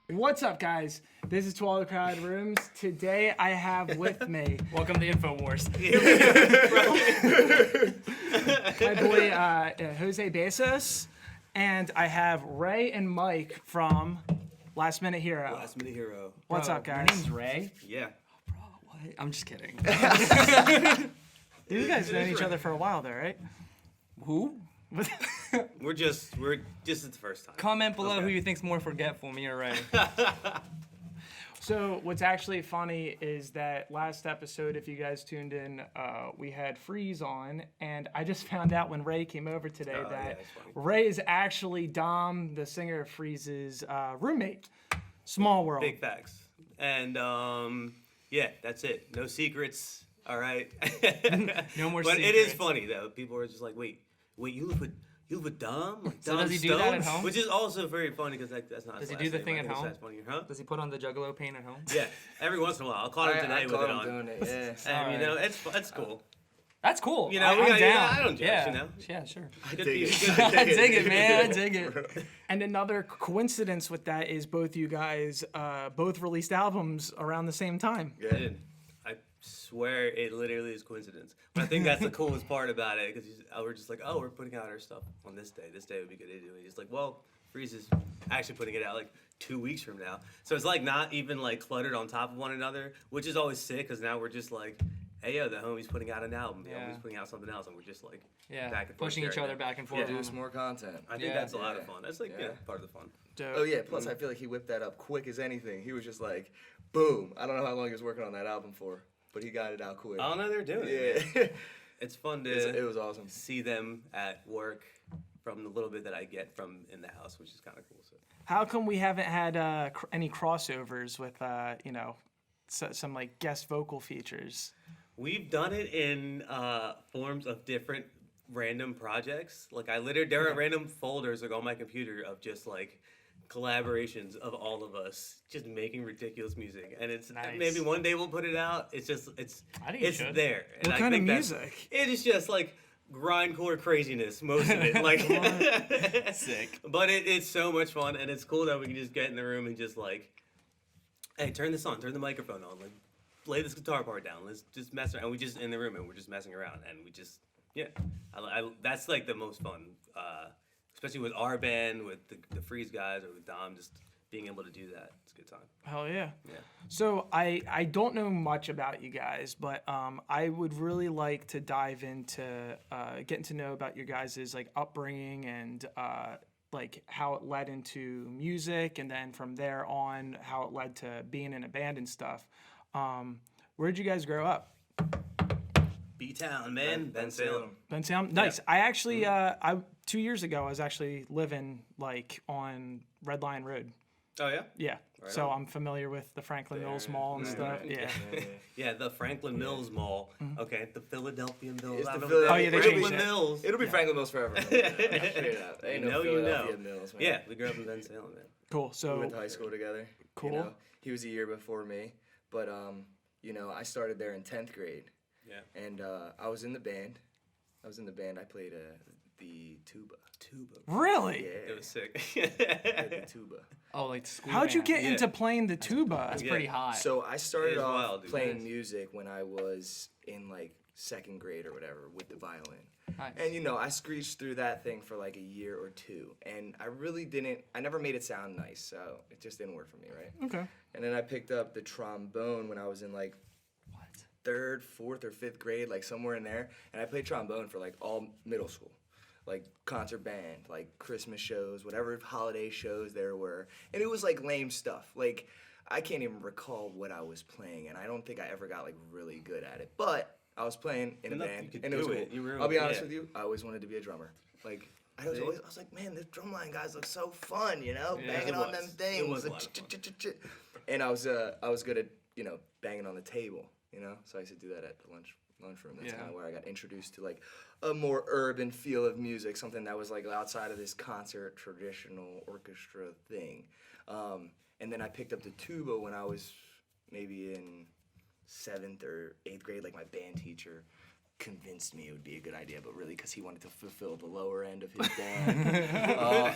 What's up, guys? This is To All the Crowded Rooms. Today I have with me Welcome to InfoWars. my boy Jose Bezos, and I have Ray and Mike from Last Minute Hero. Last Minute Hero. What's up, guys? Your name's Ray? Yeah. What? I'm just kidding. You guys know each other for a while, though, right? Who? We're just at the first time. Comment below Okay. who you think's more forgetful, me or Ray. So what's actually funny is that last episode, if you guys tuned in, we had Freeze on, and I just found out when Ray came over today Oh, yeah, that that's funny. Ray is actually Dom, the singer of Freeze's roommate. Small world. Big facts. And yeah, that's it. No secrets. All right. No more But it is secrets. funny though. People are just like, wait, you live with Dom? Like So Dom does he do Stone? that at home? Which is also very funny because that's not. Does his he do last the name. thing I at think home? That's funny, huh? Does he put on the Juggalo paint at home? Yeah. Every once in a while, I'll call him today with it on. doing it, yeah. And you know, Alright. it's cool. That's cool. You know, I'm yeah, down. I don't judge, yeah. you know? Yeah, sure. Good dig for it. you. I dig it, man. I dig it. And another coincidence with that is both you guys both released albums around the same time. Yeah. Dude, I swear it literally is coincidence. But I think that's the coolest part about it because we're just like, oh, we're putting out our stuff on this day. This day would be good to do it. He's like, well, Freeze is actually putting it out like 2 weeks from now. So it's like not even like cluttered on top of one another, which is always sick because now we're just like, hey, yo, the homie's putting out an album. The Yeah. homie's putting out something else. And we're just like, Yeah. back and forth Pushing each sharing other it. back and forth. Produce more content. I think Yeah. that's a lot of Yeah. fun. That's like, Yeah. part of the fun. Dope. Oh yeah, plus I feel like he whipped that up quick as anything. He was just like, boom. I don't know how long he was working on that album for, but he got it out quick. I don't know they're doing it. Yeah. Man. It's fun to it was awesome. see them at work from the little bit that I get from in the house, which is kind of cool. So. How come we haven't had any crossovers with, some like guest vocal features? We've done it in forms of different random projects. Like there are random folders like on my computer of just like collaborations of all of us just making ridiculous music, and it's Nice. maybe one day we'll put it out. It's I think you it's should. there. And What I kind of think that's- music? It is just like grindcore craziness, most of it. Like Sick. But it's so much fun, and it's cool that we can just get in the room and just like, hey, turn this on, turn the microphone on, like, lay this guitar part down, let's just mess around. And we just in the room and we're just messing around, and we just, yeah, that's like the most fun, especially with our band, with the Freeze guys, or with Dom, just being able to do that. It's a good time. Hell yeah. Yeah. So I don't know much about you guys, but I would really like to dive into getting to know about your guys' like upbringing and like how it led into music, and then from there on how it led to being in a band and stuff. Where'd you guys grow up? B-Town, man. Ben Salem. Bensalem? Nice. I actually 2 years ago I was actually living like on Red Line Road. Oh, yeah? Yeah. Right So on. I'm familiar with the Franklin Mills Mall and right, stuff. right. Yeah. Yeah, the Franklin Mills Mall. Okay, the Philadelphia Mills. It's I the don't know Philadelphia- Oh, yeah, they Franklin changed it. Mills. It'll be Franklin Mills forever. Straight up. Ain't You no know, you Philadelphia know. Mills, man. Yeah, we grew up in Ben Salem, man. Cool. We So went to high school together. Cool. You know? He was a year before me, but you know, I started there in 10th grade. Yeah. And I was in the band. I played the tuba. really? Yeah. It was sick. I played the tuba. Oh, like the school How'd you band. get Yeah. into playing the tuba? That's Yeah. pretty hot. So I started is off wild, dude. playing Nice. music when I was in like 2nd grade or whatever with the violin. Nice. And you know, I screeched through that thing for like a year or two, and I never made it sound nice, so it just didn't work for me, right? Okay. And then I picked up the trombone when I was in like What? 3rd, 4th, or 5th grade, like somewhere in there, and I played trombone for like all middle school. Like concert band, like Christmas shows, whatever holiday shows there were. And it was like lame stuff. Like I can't even recall what I was playing, and I don't think I ever got like really good at it. But I was playing in a Enough band, you could and it was do cool. it. You were- I'll be honest yeah. with you, I always wanted to be a drummer. Like I was See? like, man, the drumline guys look so fun, you know, Yeah, banging it on them was. It things. was a like, lot of fun. ch-ch-ch-ch-ch. And I was good at, you know, banging on the table, you know. So I used to do that at the lunchroom. That's Yeah. kind of where I got introduced to like a more urban feel of music, something that was like outside of this concert traditional orchestra thing. And then I picked up the tuba when I was maybe in 7th or 8th grade. Like my band teacher convinced me it would be a good idea, but really because he wanted to fulfill the lower end of his band.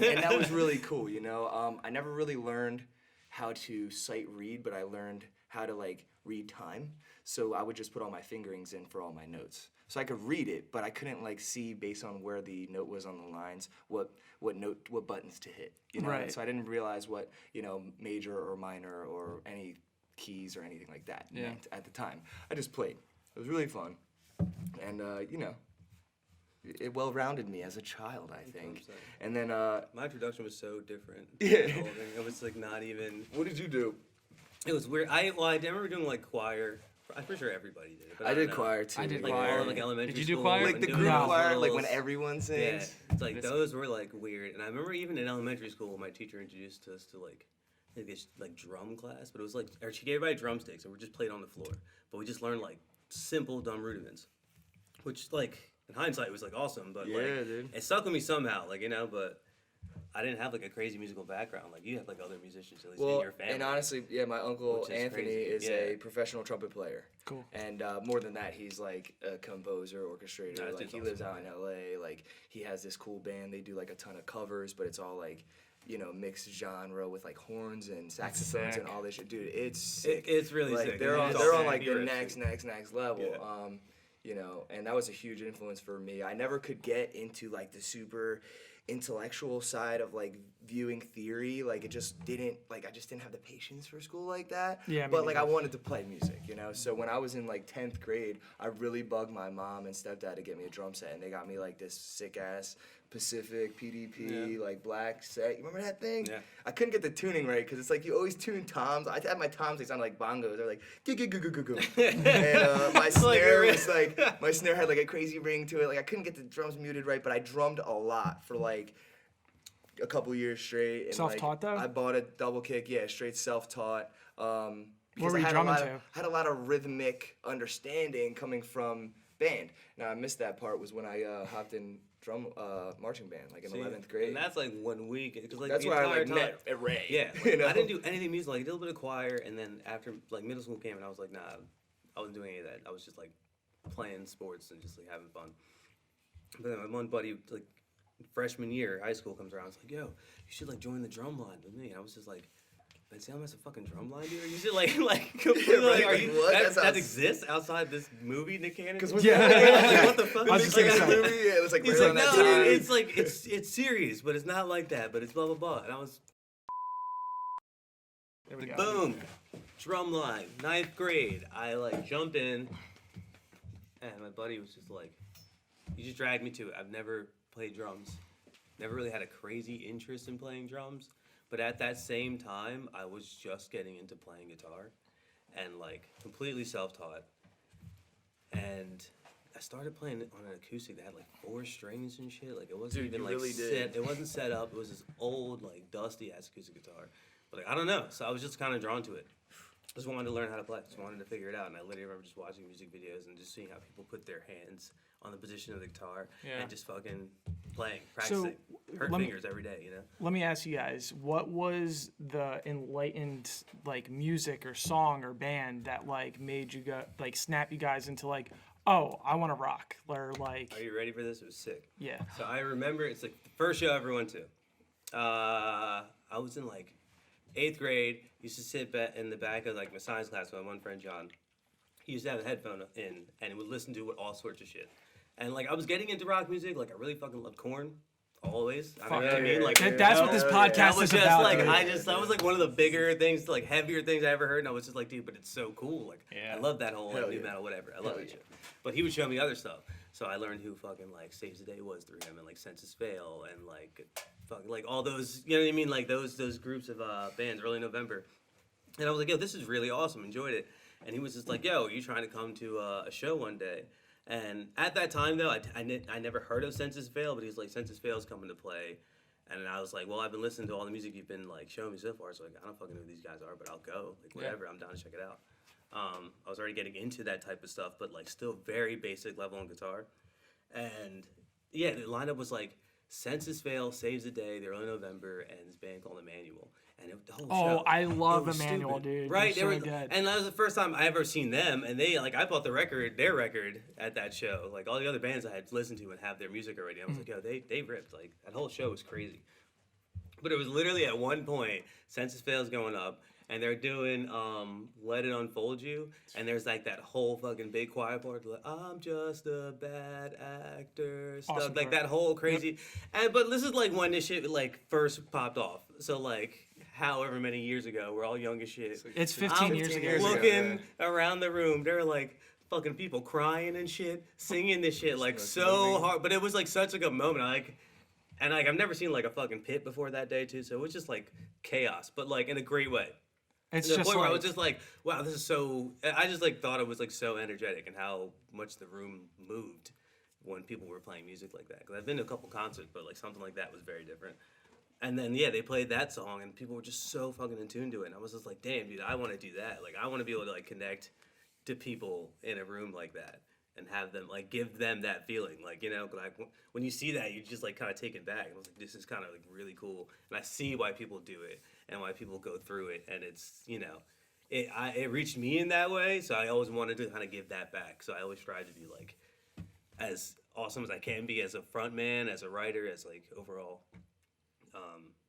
And that was really cool, you know. I never really learned how to sight read, but I learned how to like read time. So I would just put all my fingerings in for all my notes. So I could read it, but I couldn't like see based on where the note was on the lines what buttons to hit. You know? Right. So I didn't realize what, you know, major or minor or any keys or anything like that meant at the time. I just played. It was really fun. And you know, it well-rounded me as a child, I think. And then My introduction was so different. Yeah. It was like not even. what did you do? It was weird. I remember doing like choir. I'm pretty sure everybody did it. But I don't did know. choir too. I did Like choir. all of like elementary Did you do school, choir? Like and the doing group those choir, like little- when everyone Yeah, sings. it's like those were like weird. And I remember even in elementary school, my teacher introduced us to like this like drum class, but it was like, or she gave everybody drumsticks and we just played on the floor. But we just learned like simple dumb rudiments, which like in hindsight was like awesome. But Yeah, like dude. it stuck with me somehow, like, you know. But I didn't have like a crazy musical background. Like you have like other musicians at least in Well, your family. and honestly, yeah, my uncle Which is Anthony crazy. is Yeah. a professional trumpet player. Cool. And more than that, he's like a composer, orchestrator. That Like dude's he awesome. lives out in LA. Like he has this cool band. They do like a ton of covers, but it's all like, you know, mixed genre with like horns and saxophones and sick. all this shit. Dude, it's sick. It's really like sick. they're It's on awesome. like the You're next level. Yeah. You know, and that was a huge influence for me. I never could get into like the super intellectual side of like viewing theory. Like it just didn't, like I just didn't have the patience for school like that. Yeah, me but like I neither. wanted to play music, you know. So when I was in like 10th grade, I really bugged my mom and stepdad to get me a drum set, and they got me like this sick ass Pacific PDP like black set. You remember that thing? Yeah. I couldn't get the tuning right because it's like you always tune toms. I had my toms, they sounded like bongos. They're like goo goo goo goo goo goo. And my snare was like, my snare had like a crazy ring to it. Like I couldn't get the drums muted right, but I drummed a lot for like a couple years straight. And Self-taught, though? I bought a double kick, yeah, straight self-taught. Because were I you had drumming a lot to? of, had a lot of rhythmic understanding coming from band. Now I missed that part was when I hopped in marching band, like in 11th grade. And that's like 1 week. Cause like That's the where I entire like time, met Ray. Yeah, you know? I didn't do anything musical. Like I did a little bit of choir, and then after like middle school came, and I was like, nah, I wasn't doing any of that. I was just like playing sports and just like having fun. But then my one buddy, like freshman year, high school comes around. It's like, yo, you should like join the drum line with me. And I was just like, Ben Salem has a fucking drum line, dude. You should like completely, right, like, are like, you what? that, That that sounds- exists outside this movie, Nick Cannon? Because Yeah. What the fuck? I was just Like, gonna say. Yeah, it was like He's right like, on that no, time. dude, it's like it's serious, but it's not like that. But it's blah blah blah. And I was There we go. boom, drum line, 9th grade. I like jumped in, and my buddy was just like, he just dragged me to it. I've never played drums, never really had a crazy interest in playing drums. But at that same time, I was just getting into playing guitar, and like completely self-taught. And I started playing on an acoustic that had like 4 strings and shit. Like it wasn't Dude, even you like really set. did. It wasn't set up. It was this old like dusty ass acoustic guitar. But like I don't know. So I was just kind of drawn to it. Just wanted to learn how to play. Just wanted to figure it out. And I literally remember just watching music videos and just seeing how people put their hands on the position of the guitar Yeah. and just fucking playing, practicing, hurt let me- fingers every day. You know. Let me ask you guys, what was the enlightened like music or song or band that like made you go like snap you guys into like, oh, I want to rock, or like, Are you ready for this? It was sick. yeah, So I remember it's like the first show I ever went to. I was in like 8th grade. Used to sit in the back of like my science class with my one friend John. He used to have a headphone in and would listen to all sorts of shit. And like I was getting into rock music. Like I really fucking love Korn. Always. I Fuck know what I yeah, mean? Like that's what this yeah. podcast that was is just about. like dude. that was like one of the bigger things, like heavier things I ever heard, and I was just like, dude, but it's so cool. Like Yeah. I love that whole like, Hell new yeah. metal, whatever. I love Hell that yeah. shit. But he would show me other stuff, so I learned who fucking like Saves the Day was through him, and like Census Fail, and like fuck like all those, you know what I mean? Like those groups of bands, Early November, and I was like, yo, this is really awesome. Enjoyed it. And he was just like, yo, are you trying to come to a show one day? And at that time, though, I never heard of Census Fail, but he's like, Census Fail's coming to play. And I was like, well, I've been listening to all the music you've been like showing me so far, so like, I don't fucking know who these guys are, but I'll go. Like, whatever, I'm down to check it out. I was already getting into that type of stuff, but like still very basic level on guitar. And yeah, the lineup was like Census Fail, Saves the Day, the Early November, and this band called Emmanuel. And the whole Oh, show, I love it was Emmanuel, stupid. dude. Right, They're they so were, good. and that was the first time I ever seen them. And they like I bought their record at that show. Like all the other bands I had listened to and have their music already. I was like, yo, they ripped. Like that whole show was crazy. But it was literally at one point, Census Fail's going up, and they're doing Let It Unfold You, and there's like that whole fucking big choir part, like, I'm just a bad actor, stuff, Awesome like part. that whole crazy, and but this is like when this shit like first popped off, so like however many years ago, we're all young as shit. It's 15 I'm years ago. years ago. looking around the room, there were like fucking people crying and shit, singing this shit like so hard, but it was like such like a moment, like. And like I've never seen like a fucking pit before that day too, so it was just like chaos, but like in a great way. It's To the just point where I like, was just like, wow, this is so. I just like thought it was like so energetic and how much the room moved when people were playing music like that. Because I've been to a couple concerts, but like something like that was very different. And then yeah, they played that song and people were just so fucking in tune to it. And I was just like, damn, dude, I want to do that. Like I want to be able to like connect to people in a room like that. And have them like give them that feeling, like like when you see that, you just like kind of take it back. And I was like, this is kind of like really cool, and I see why people do it and why people go through it, and it's it reached me in that way. So I always wanted to kind of give that back. So I always tried to be like as awesome as I can be as a front man, as a writer, as like overall.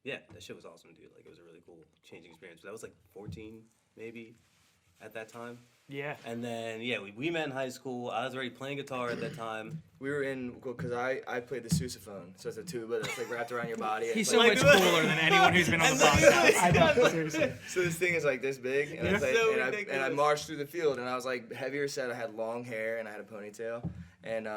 Yeah, that shit was awesome, dude. Like it was a really cool changing experience. But that was like 14 maybe at that time. yeah. And then, yeah, we met in high school. I was already playing guitar at that time. We were in, because I played the sousaphone, so it's a tuba that's like wrapped around your body. He's It's so like, much cooler than anyone who's been on the podcast. I know, seriously. so this thing is like this big, and, I It's played, so and I ridiculous. marched through the field, and I was like heavier set. I had long hair, and I had a ponytail, and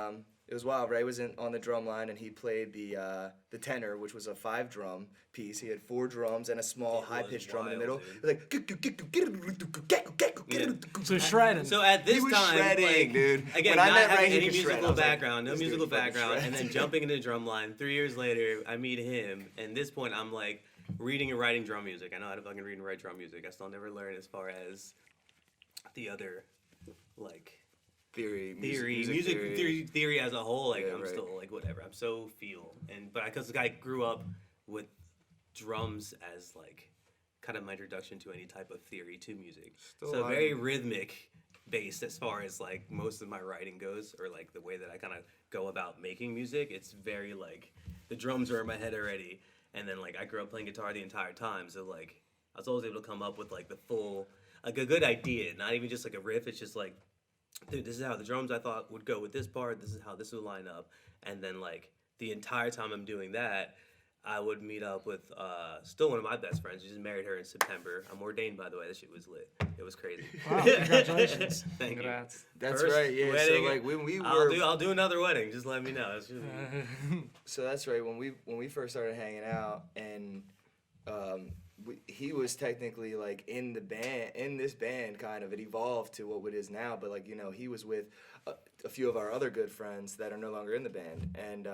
it was wild. Ray was on the drum line, and he played the tenor, which was a 5-drum piece. He had 4 drums and a small It high was pitched drum in the wild, middle. It was like So shredding. So at this He was time, shredding, like, dude. again, When I not met having Ray, he any could shred. I musical was like, background, no this dude musical fucking background, and then shreds. jumping into the drum line. 3 years later, I meet him, and at this point, I'm like reading and writing drum music. I know how to fucking read and write drum music. I still never learned as far as the other, like, music theory as a whole. Like Yeah, I'm right. still like whatever. I'm so but because I grew up with drums as like kind of my introduction to any type of theory to music. Still So alive. very rhythmic based as far as like most of my writing goes, or like the way that I kind of go about making music. It's very like the drums are in my head already, and then like I grew up playing guitar the entire time, so like I was always able to come up with like the full like a good idea, not even just like a riff. It's just like, dude, this is how the drums I thought would go with this part. This is how this would line up. And then like the entire time I'm doing that, I would meet up with still one of my best friends. I just married her in September. I'm ordained, by the way. This shit was lit. It was crazy. Wow, congratulations. Thank Congrats. That's First right. Yeah. wedding, So like when we were, I'll do another wedding. Just let me know. It's just, so that's right. When we first started hanging out, and he was technically like in this band, kind of. It evolved to what it is now, but like he was with a few of our other good friends that are no longer in the band, and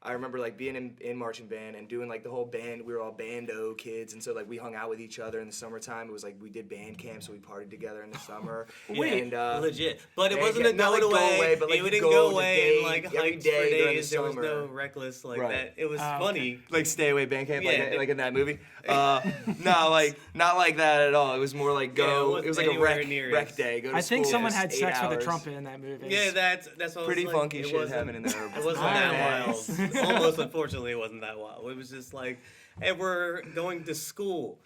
I remember like being in marching band and doing like the whole band. We were all bando kids, and so like we hung out with each other in the summertime. It was like we did band camp, so we partied together in the summer. Wait, and, legit. But it yeah, wasn't a not going like go away. away, but, like, we you didn't go go to away and day- like every hikes day for during the days. There was no summer. reckless like Right. that. It was Okay. funny. like stay away band camp, Yeah. like in that movie. No, like not like that at all. It was more like go. Yeah, it it was like a wasn't anywhere near rec as- day. Go to I think school, someone just had 8 sex with a hours. trumpet in that movie. Yeah, that's what I Pretty was like, funky it shit wasn't- happening there. It wasn't that wild. Nice. Almost, unfortunately, it wasn't that wild. It was just like, hey, we're going to school.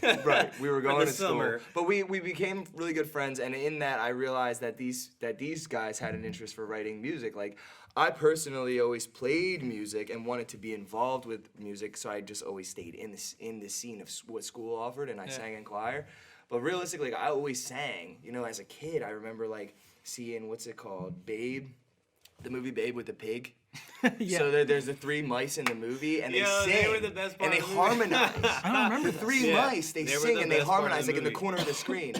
Right, we were For going the to school, summer. but we became really good friends, and in that I realized that these guys had an interest for writing music. Like I personally always played music and wanted to be involved with music, so I just always stayed in the scene of what school offered, and I sang in choir. But realistically, like, I always sang. As a kid, I remember like seeing what's it called, Babe, the movie Babe with the pig. Yeah. So there's the 3 mice in the movie, and they Yo, sing, they were the best part and they of the movie. harmonize. I don't remember The this. 3 Yeah, mice, they they were sing the and they best part of harmonize the like in the movie. corner of the screen.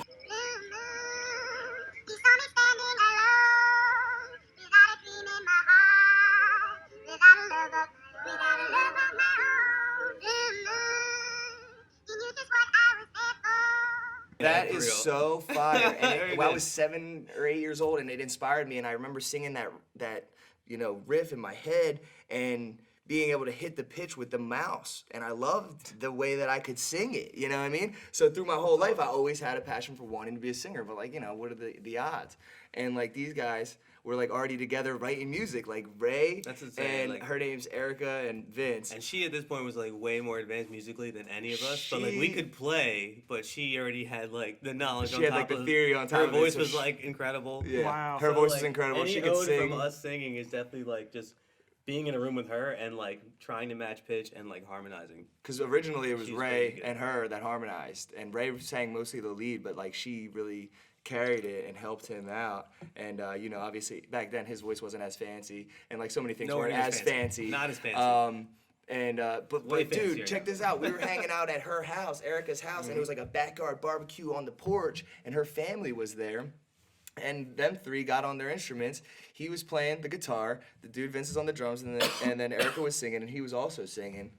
That for is real. so fire. And Very I good. was 7 or 8 years old, and it inspired me. And I remember singing that riff in my head and being able to hit the pitch with the mouse, and I loved the way that I could sing it. You know what I mean? So through my whole life, I always had a passion for wanting to be a singer. But like, you know, what are the odds? And like these guys were like already together writing music, like Ray That's insane, and like- her name's Erica and Vince. And she at this point was like way more advanced musically than any of us. But like we She- could play, but she already had like the knowledge She on had, top like, the of theory on top Her of it, voice so was she- like incredible. Yeah, Wow. her So, voice like, is incredible. Any She could ode sing. from us singing is definitely like just being in a room with her and like trying to match pitch and like harmonizing. Because originally it was She's Ray pretty good. and her that harmonized, and Ray sang mostly the lead, but like she really carried it and helped him out. And you know, obviously back then his voice wasn't as fancy, and like so many things Nowhere weren't near as fancy. fancy. Not as fancy. But Way dude, fancier check now. this out. We were hanging out at her house, Erica's house, and it was like a backyard barbecue on the porch, and her family was there. And them three got on their instruments. He was playing the guitar, the dude Vince is on the drums, and then Erica was singing, and he was also singing.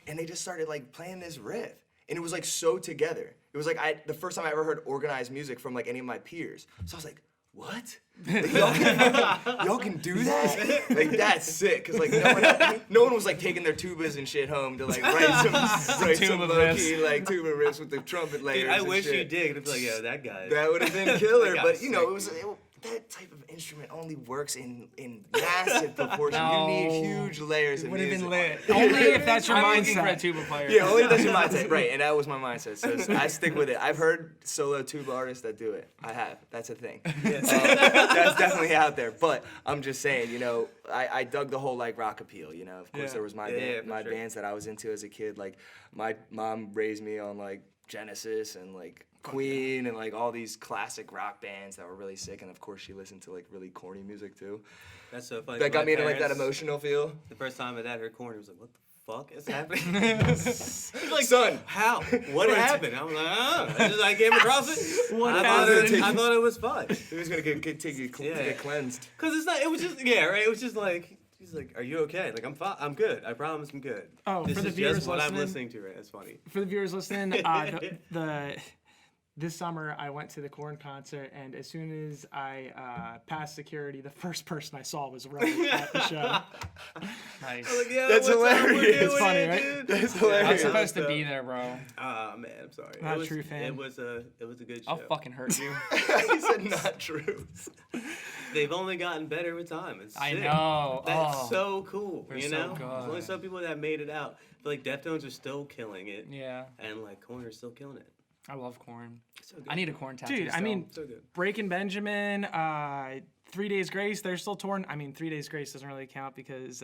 And they just started like playing this riff, and it was like so together. It was like the first time I ever heard organized music from like any of my peers. So I was like, what? Like, y'all can do that? Like that's sick, cause like no one was like taking their tubas and shit home to like write some Tuba low key like tuba riffs with the trumpet layers. Dude, I and wish shit. you did. It'd be like, yo, that guy. That would have been killer, That but guy's you know, sick. that type of instrument only works in massive proportion. You No. need huge layers of Would have music. been lit. Only if that's your I'm looking for a mindset. tuba player. Yeah, only that's your mindset, right? And that was my mindset, so I stick with it. I've heard solo tuba artists that do it. I have. That's a thing. That's definitely out there. But I'm just saying, you know, I dug the whole like rock appeal. You know, of course Yeah. there was my Yeah, for sure. bands that I was into as a kid. Like my mom raised me on like Genesis and like Queen and like all these classic rock bands that were really sick. And of course she listened to like really corny music too. That's so funny. That got My me into like that parents- emotional feel. The first time my dad heard corn, he was like, what the fuck is happening? He's like, Son. how? What happened? I was like, I came across it. What I happened? thought it was fun. He was gonna get Yeah. cleansed. Cause it's not. It was just right. It was just like he's like, "Are you okay?" Like I'm fine. I'm good. I promise I'm good. Oh, this for the is viewers just what I'm listening- listening to. Right? That's funny. For the viewers listening, this summer I went to the Korn concert, and as soon as I passed security, the first person I saw was Ray at the show. Nice. Like, yeah, That's what's up? We're hilarious. doing It's funny, it, right? dude. That's I'm hilarious. supposed to be there, bro. Ah man, I'm sorry. Not it a was, true fan. It was a good show. I'll fucking hurt you. He said not true. They've only gotten better with time. It's I sick. know. That's Oh. so cool. They're You so know, good. there's only some people that made it out. But like Deftones are still killing it, Yeah. and like Corner's still killing it. I love corn. So good. I need a corn tattoo. Dude, I still. mean, so good. Breaking Benjamin, 3 Days Grace, they're still torn. I mean, 3 Days Grace doesn't really count because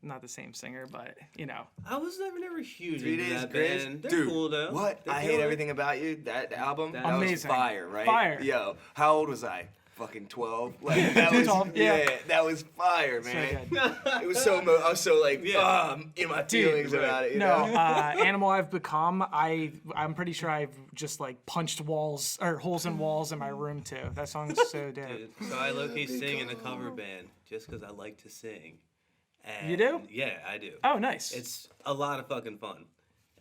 not the same singer, but you know. I was never huge 3 into Days that Grace. band. They're Dude, cool though. what? They're I Hate killing it. Everything About You. That album. That was Amazing. fire, right? Fire. Yo, how old was I? Fucking 12. Like that was 12, yeah. that was fire, So man. good. It was so I was so like Yeah. in my Dude, feelings right. about it. You No, know? Animal I've Become. I'm pretty sure I've just like punched walls or holes in walls in my room too. That song's so dope. Dude, so I low-key sing in a cover band just because I like to sing. And You do? Yeah, I do. Oh, nice. It's a lot of fucking fun.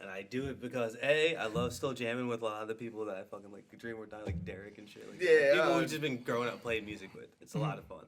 And I do it because A, I love still jamming with a lot of the people that I fucking like dream or die, like Derek and shit. Like, Yeah, people we've just been growing up playing music with. It's a lot of fun.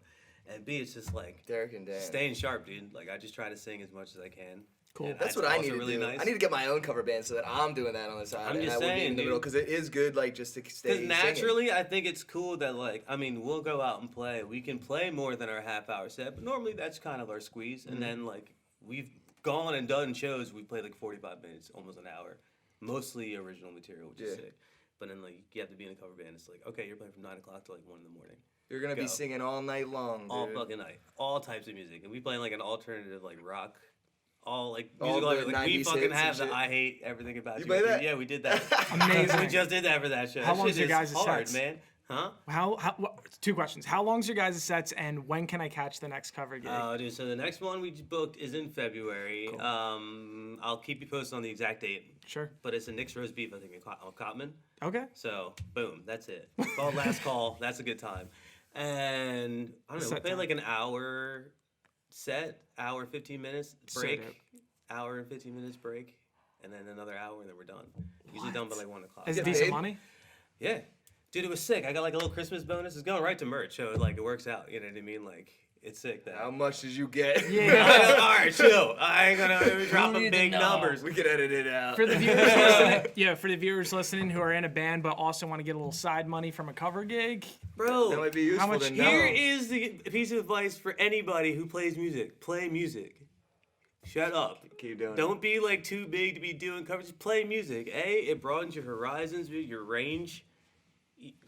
And B, it's just like Derek and Dan. staying sharp, dude. Like I just try to sing as much as I can. Cool. And That's it's what I also need to really do. Nice. I need to get my own cover band so that I'm doing that on the side. I'm and just I would be saying, in the middle dude. because it is good, like just to stay. Because naturally, I think it's cool that, like, I mean, we'll go out and play. We can play more than our half-hour set, but normally that's kind of our squeeze. And then, like, we've gone and done shows. We played, like, 45 minutes, almost an hour. Mostly original material, which is Yeah. sick. But then, like, you have to be in a cover band. It's like, okay, you're playing from 9 o'clock to, like, 1 in the morning. You're gonna Go. be singing all night long, dude. All fucking night. All types of music. And we play, like, an alternative, like, rock. All, like, All music. the Like, we 90s fucking hits and have the shit. I Hate Everything About You. play that? Yeah, we did that. Amazing. We just did that for that show. How That long's shit your is guys' hard, sets? man. Huh? Two questions. How long's your guys' sets, and when can I catch the next cover gig? Dude, so the next one we booked is in February. Cool. I'll keep you posted on the exact date, Sure. but it's a Nick's Roast Beef, I think, in Cotman. Okay. So, boom, that's it. Called Last Call. That's a good time. And, I don't know, we Set play time. like an hour set, hour, 15 minutes, So break, dope. hour and 15 minutes break, and then another hour, and then we're done. Usually done by like 1 o'clock. Is it Get decent paid? money? Yeah. Dude, it was sick. I got like a little Christmas bonus. It's going right to merch, so like it works out. You know what I mean? Like It's sick. Though. How much did you get? Yeah. All right, chill. I ain't gonna drop need to big know. numbers. We could edit it out. For the viewers listening, for the viewers listening who are in a band but also want to get a little side money from a cover gig, Bro, that might be useful much- to know. here is the piece of advice for anybody who plays music. Play music. Shut up. Keep doing Don't be like too big to be doing covers. Just play music. It broadens your horizons, your range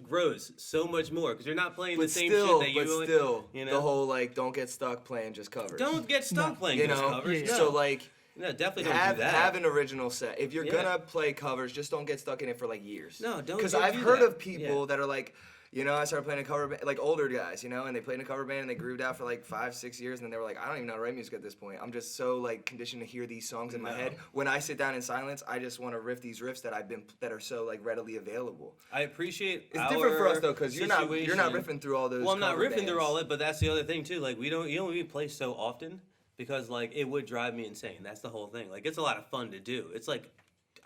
grows so much more because you're not playing the same shit that you. You know? the whole like don't get stuck playing just covers. Don't get stuck playing you those know. covers. Yeah. No. So like no, definitely don't have do that. have an original set. If you're Yeah. gonna play covers, just don't get stuck in it for like years. No, don't. Because don't I've do heard that. of people that are like, you know, I started playing a cover band, like older guys, you know, and they played in a cover band and they grooved out for like 5-6 years, and then they were like, I don't even know how to write music at this point. I'm just so like conditioned to hear these songs in my No. head. When I sit down in silence, I just want to riff these riffs that are so like readily available. I appreciate. It's different for us though, because you're not situation. riffing through all those. Well, I'm not cover riffing through bands. all it, but that's the other thing too. Like you don't even play so often because like it would drive me insane. That's the whole thing. Like it's a lot of fun to do. It's like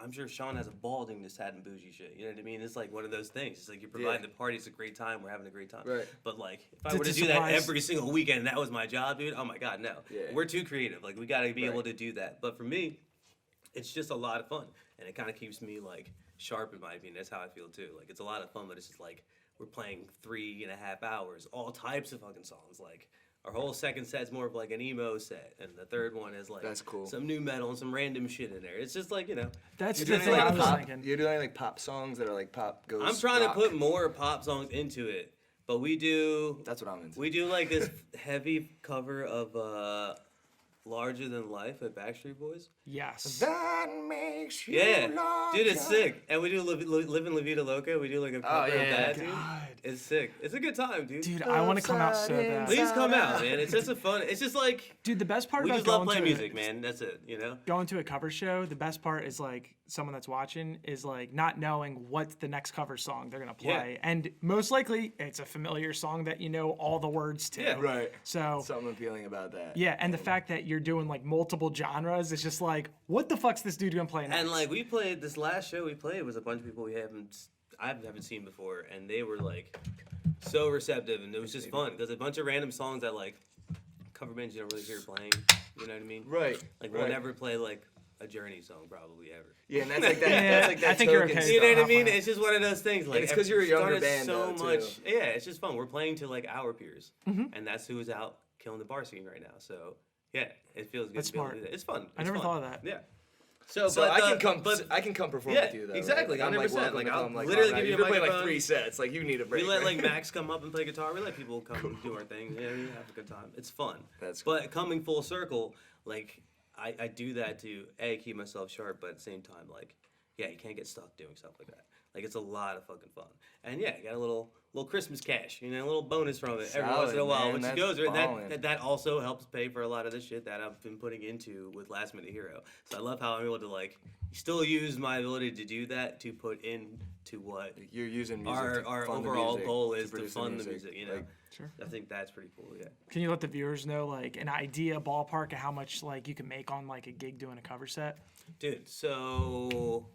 I'm sure Sean has a ball doing this sad and bougie shit. You know what I mean? It's like one of those things. It's like you're providing the party. It's a great time. We're having a great time. Right. But like if I To- were to to do that surprise- every single weekend, and that was my job, dude. Oh my god, no. Yeah. We're too creative. Like we got to be Right. able to do that. But for me, it's just a lot of fun, and it kind of keeps me like sharp in my opinion. That's how I feel too. Like it's a lot of fun, but it's just like we're playing 3.5 hours, all types of fucking songs. Like our whole second set's more of like an emo set, and the third one is like That's cool. some new metal and some random shit in there. It's just like that's You the do thing any I like was pop? thinking. You do any like pop songs that are like pop goes? I'm trying rock? to put more pop songs into it, but we do That's what I'm into. we do like this heavy cover of Larger Than Life at Backstreet Boys. Yes. That makes you Yeah, dude, it's larger. sick. And we do Live in La Vida Loca. We do like a cover yeah. of that, dude. God. It's sick. It's a good time, dude. Dude, I want to come out so bad. Please come out, man. It's just a fun. It's just like Dude, the best part we about just love going playing to music, man. That's it, you know. going to a cover show, the best part is like someone that's watching is like not knowing what the next cover song they're gonna play, and most likely it's a familiar song that you know all the words to. Yeah. Right. So Something appealing about that. yeah, and the fact that you're doing like multiple genres is just like, what the fuck's this dude gonna play next? And like we played this last show we played was a bunch of people I haven't seen before, and they were like so receptive, and it was just fun because a bunch of random songs that like cover bands you don't really hear playing. You know what I mean? Right. Like we'll right. never play like a Journey song probably ever. Yeah, and that's like that. Yeah, that's like that I think you're token okay. stuff. You know what I Not mean? fun. It's just one of those things. Like it's 'cause you're a younger started band, so though, much. too. Yeah, it's just fun. We're playing to like our peers, Mm-hmm. and that's who is out killing the bar scene right now. So yeah, it feels good. That's to be able to smart. do that. It's fun. I It's never fun. thought of that. Yeah. So, So but, I can come. But I can come perform yeah, with you though. exactly, Right? Like, I'm 100%. welcome Like, to I'll come, like, literally all right, give you a You've been playing like microphone. 3 sets. Like you need a break. we let right? like Max come up and play guitar. We let people come do our thing. Yeah, we have a good time. It's fun. That's cool. But coming full circle, like I do that to keep myself sharp, but at the same time, like yeah, you can't get stuck doing stuff like that. Like it's a lot of fucking fun. And yeah, you got a little Christmas cash, you know, a little bonus from it every once in a Solid, while, man. which That's goes ballin'. that also helps pay for a lot of the shit that I've been putting into with Last Minute Hero. So I love how I'm able to like still use my ability to do that to put into what You're using music our to fund the overall music, goal is to produce fund the music, you know. Like, Sure. I think that's pretty cool, yeah. Can you let the viewers know like an idea ballpark of how much like you can make on like a gig doing a cover set? Dude, so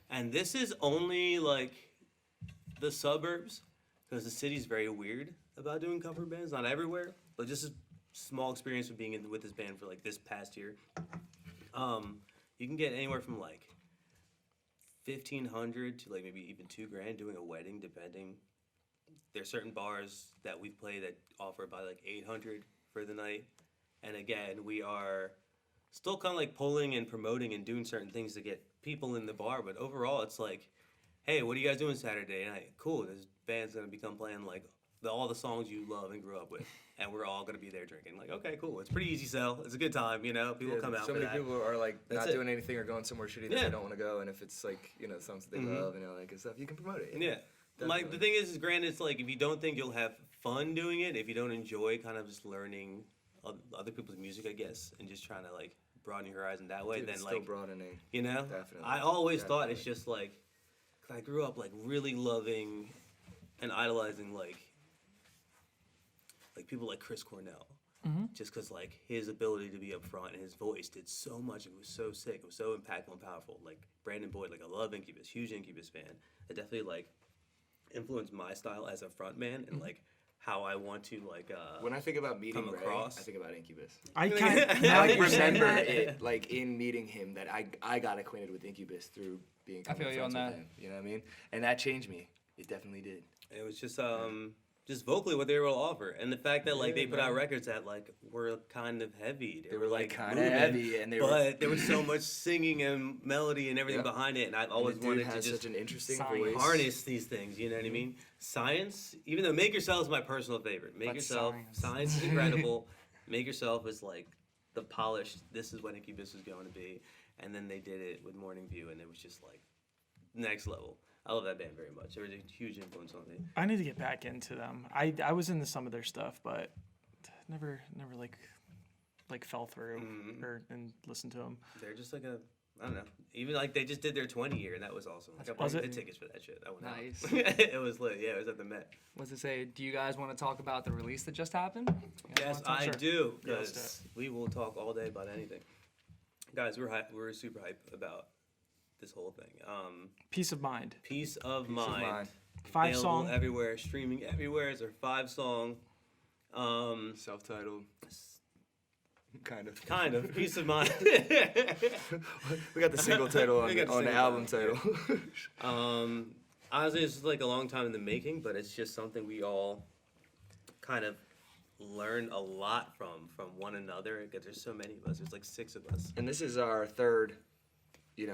and this is only like the suburbs because the city's very weird about doing cover bands. Not everywhere, but just a small experience of being with this band for like this past year. You can get anywhere from like 1,500 to like maybe even $2,000 doing a wedding, depending. There's certain bars that we play that offer about like 800 for the night, and again we are still kind of like pulling and promoting and doing certain things to get people in the bar, but overall it's like, hey, what are you guys doing Saturday night? Cool, this band's gonna become playing like all the songs you love and grew up with, and we're all gonna be there drinking. Like, okay, cool, it's pretty easy sell. It's a good time, you know. People yeah, come out so for many that. people are like That's not it. doing anything or going somewhere shitty that Yeah. they don't want to go, and if it's like songs that they Mhm. love and all that good stuff, you can promote it. Yeah. Like the Definitely. thing is granted, it's like if you don't think you'll have fun doing it, if you don't enjoy kind of just learning other people's music, I guess, and just trying to like broaden your horizon that way, Dude, then it's like still broadening. you know, Definitely. I always thought it's Definitely. just like, 'cause I grew up like really loving and idolizing like people like Chris Cornell. Just because like his ability to be up front and his voice did so much, it was so sick, it was so impactful and powerful. Like Brandon Boyd, like I love Incubus, huge Incubus fan. It definitely like influenced my style as a front man and like how I want to like When I think about meeting come Ray, across. I think about Incubus. I kind of now I that you're saying remember that, it like in meeting him that I got acquainted with Incubus through being I feel you on friends that. with him. You know what I mean? And that changed me. It definitely did. It was just vocally what they were able to offer, and the fact that like Yeah, they put out man. records that like were kind of heavy. They were like kind of moving, heavy, and they were. but there was so much singing and melody and everything Yeah. behind it, and I've And always the dude wanted to has just such an interesting Science. voice. harness these things. You know what I mean? Science, even though Make Yourself is my personal favorite. Make But Yourself, science. is incredible. Make Yourself is like the polished. This is what Incubus was going to be, and then they did it with Morning View, and it was just like next level. I love that band very much. They were a huge influence on me. I need to get back into them. I was into some of their stuff, but never like fell through or and listened to them. They're just like a, I don't know. Even like they just did their 20 year, and that was awesome. Like, I Was bought it? the tickets for that shit. I went Nice. out. It was lit. Yeah, it was at the Met. What's it say? Do you guys want to talk about the release that just happened? You guys Yes, wanna talk? I Sure. do. Yeah, let's do Because we will talk all day about anything. Guys, we're hype. We're super hype about this whole thing. Peace of Mind. Peace of Peace of Mind. Mind. 5 Available song. everywhere, streaming everywhere. It's our 5-song. Self-titled. Kind of. Kind of Peace of Mind. We got the single title We on, got the on the single album title, title. Honestly, it's like a long time in the making, but it's just something we all kind of learned a lot from one another. Because there's so many of us. There's like 6 of us. And this is our third,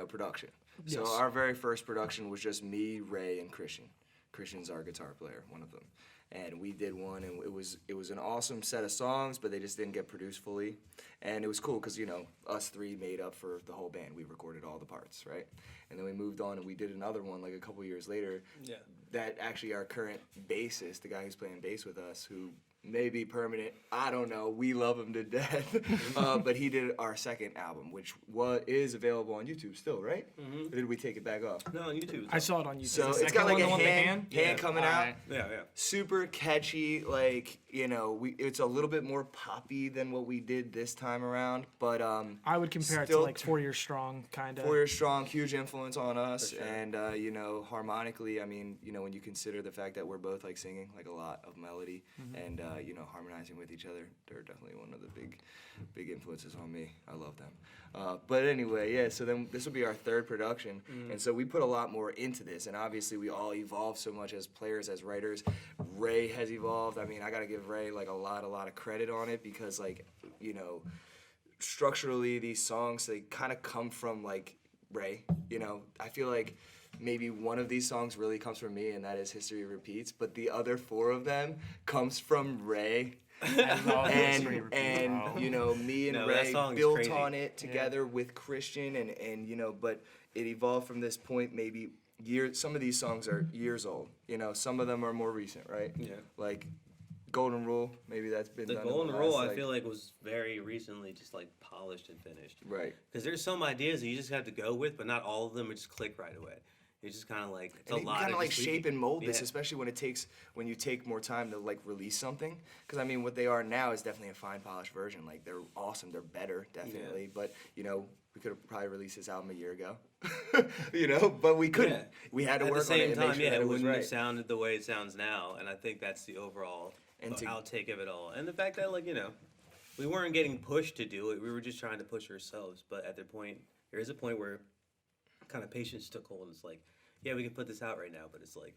production. So Yes. our very first production was just me, Ray, and Christian. Christian's our guitar player, one of them. And we did one, and it was an awesome set of songs, but they just didn't get produced fully. And it was cool because, us 3 made up for the whole band. We recorded all the parts, right? And then we moved on, and we did another one like a couple years later. Yeah. That actually our current bassist, the guy who's playing bass with us, who may be permanent, I don't know, we love him to death. But he did our second album, which is available on YouTube still, right? Or did we take it back off? No, on YouTube. I saw it on YouTube. So the it's second got like one a the one with the hand hand? coming Alright. out. Yeah. Super catchy, like, it's a little bit more poppy than what we did this time around, but I would compare it to still like 4 Years Strong, kind of. 4 Years Strong, huge influence on us, For sure. and harmonically, I mean, when you consider the fact that we're both like singing like a lot of melody and harmonizing with each other, they're definitely one of the big influences on me. I love them. But anyway, yeah. So then this will be our third production, and so we put a lot more into this, and obviously we all evolved so much as players, as writers. Ray has evolved. I mean, I gotta give Ray like a lot of credit on it because like structurally these songs they kind of come from like Ray. I feel like maybe one of these songs really comes from me, and that is History Repeats, but the other 4 of them comes from Ray. I love History And Repeats, bro. me and No, that Ray song is built crazy. on it together with Christian, and but it evolved from this point. Maybe some of these songs are years old. Some of them are more recent, right? Yeah. Like Golden Rule, maybe that's been The done in Golden last, Rule, I feel like, was very recently just like polished and finished. right. Because there's some ideas that you just have to go with, but not all of them would just click right away. It's just kind of like it's And a you lot. kind of like just shape tweaking. and mold this, Yeah. especially when you take more time to like release something. Because I mean, what they are now is definitely a fine polished version. Like they're awesome, they're better, definitely. But we could have probably released this album a year ago. But we couldn't. Yeah. We had to At work the same on it and time, make sure yeah, that it it was wouldn't right. have sounded the way it sounds now, and I think that's the overall And to- outtake of it all. And the fact that we weren't getting pushed to do it; we were just trying to push ourselves. But at there is a point where kind of patience took hold. It's like, yeah, we can put this out right now, but it's like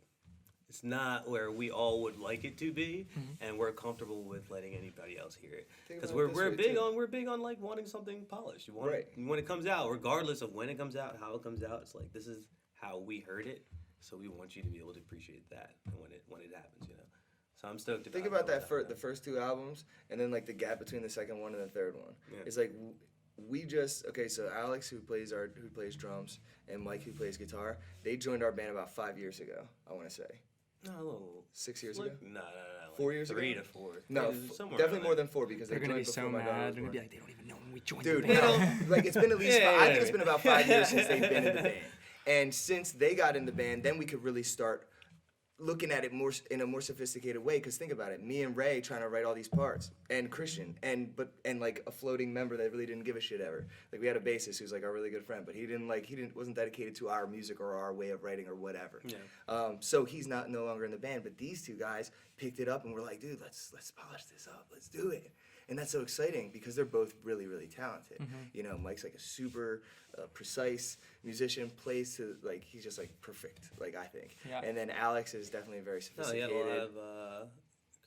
it's not where we all would like it to be, and we're comfortable with letting anybody else hear it. Think Because about it we're this way, big too. on like wanting something polished. You want Right. when it comes out, regardless of when it comes out, how it comes out. It's like this is how we heard it, so we want you to be able to appreciate that when it happens. So I'm stoked. Think about that for the first 2 albums, and then like the gap between the second one and the third one. Yeah. It's like so Alex who plays drums and Mike who plays guitar, they joined our band about 5 years ago. I want to say No, a little. 6 years Like, ago. no. 4 years 3 ago? to 4. No, Somewhere definitely around more there. than 4 because They're they gonna be joined so before my daughter mad. was They're gonna be born. like, they don't even know when we joined. Dude, the band. no, like it's been at least. Yeah, I think yeah, it's been about 5 years since they've been in the band, and since they got in the band, then we could really start looking at it in a more sophisticated way. Because think about it, me and Ray trying to write all these parts, and Christian, and like a floating member that really didn't give a shit ever. Like we had a bassist who's like our really good friend, but he wasn't dedicated to our music or our way of writing or whatever. Yeah. So he's no longer in the band. But these two guys picked it up and were like, dude, let's polish this up, let's do it. And that's so exciting because they're both really, really talented. You know, Mike's like a super precise musician, plays to, like, he's just like perfect, like, I think. Yeah. And then Alex is definitely very No, he sophisticated. had a lot of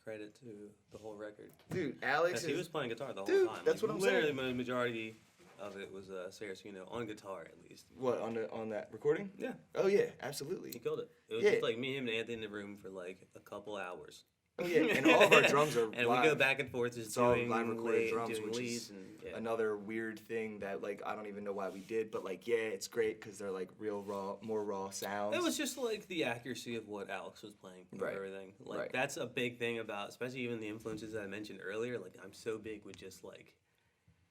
credit to the whole record. Dude, Alex Because is. he was playing guitar the whole Dude, time. that's like, what I'm literally, saying. the majority of it was Saraceno on guitar at least. What, on that recording? Yeah, Oh, yeah, absolutely. he killed it. It was Yeah. just like me, him, and Anthony in the room for like a couple hours. Oh, yeah, and all of our drums are And live. we go back and forth just It's all doing live recorded drums, doing which leads is and yeah. another weird thing that, like, I don't even know why we did, but, like, yeah, it's great because they're, like, real raw, more raw sounds. It was just like the accuracy of what Alex was playing and Right. everything. Like Right. that's a big thing about, especially even the influences that I mentioned earlier. Like I'm so big with just like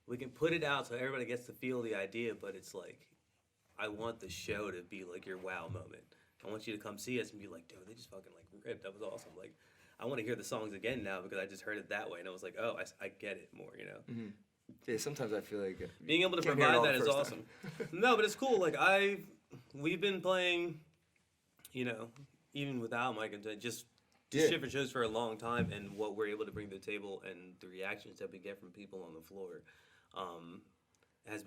we can put it out so everybody gets to feel the idea, but it's like I want the show to be like your wow moment. I want you to come see us and be like, dude, they just fucking like ripped. That was awesome. Like I want to hear the songs again now because I just heard it that way and I was like, oh, I get it more, you know. Yeah, sometimes I feel like Being able to can't hear it all provide that the is first awesome. time. No, but it's cool. Like we've been playing, you know, even without Mike and just Yeah. different shows for a long time, and what we're able to bring to the table and the reactions that we get from people on the floor,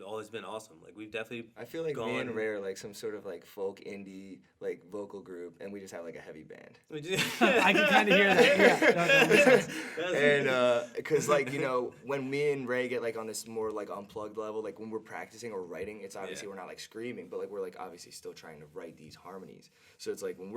always been awesome. Like we've definitely. I feel like me gone- and Ray are like some sort of like folk indie like vocal group, and we just have like a heavy band. we just- I can kind of hear that. Yeah, no, that makes sense. And because like, you know, when me and Ray get like on this more like unplugged level, like when we're practicing or writing, it's obviously Yeah. we're not like screaming, but like we're like obviously still trying to write these harmonies. So it's like when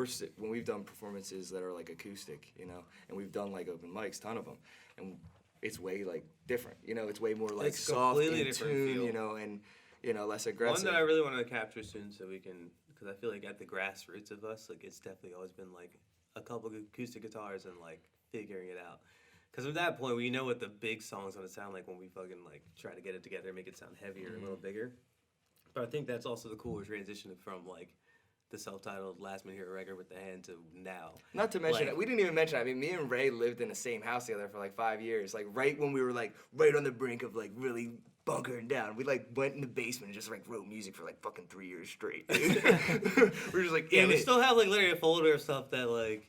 we've done performances that are like acoustic, you know, and we've done like open mics, ton of them, and it's way like different, you know, it's way more like It's soft completely in different tune, feel. you know, and you know, less One aggressive. that I really want to capture soon, so we can, because I feel like at the grassroots of us, like it's definitely always been like a couple of acoustic guitars and like figuring it out. Because at that point, we know what the big song's gonna sound like when we fucking like try to get it together, make it sound heavier, a little bigger. But I think that's also the cool transition from like the self-titled Last Minute Hero record with the hand to now. Not to mention, Like- we didn't even mention, I mean, me and Ray lived in the same house together for like 5 years. Like, right when we were like, right on the brink of like really bunkering down, we like went in the basement and just like wrote music for like fucking 3 years straight. Dude. We're just like, Yeah, in we it. still have like literally a folder of stuff that like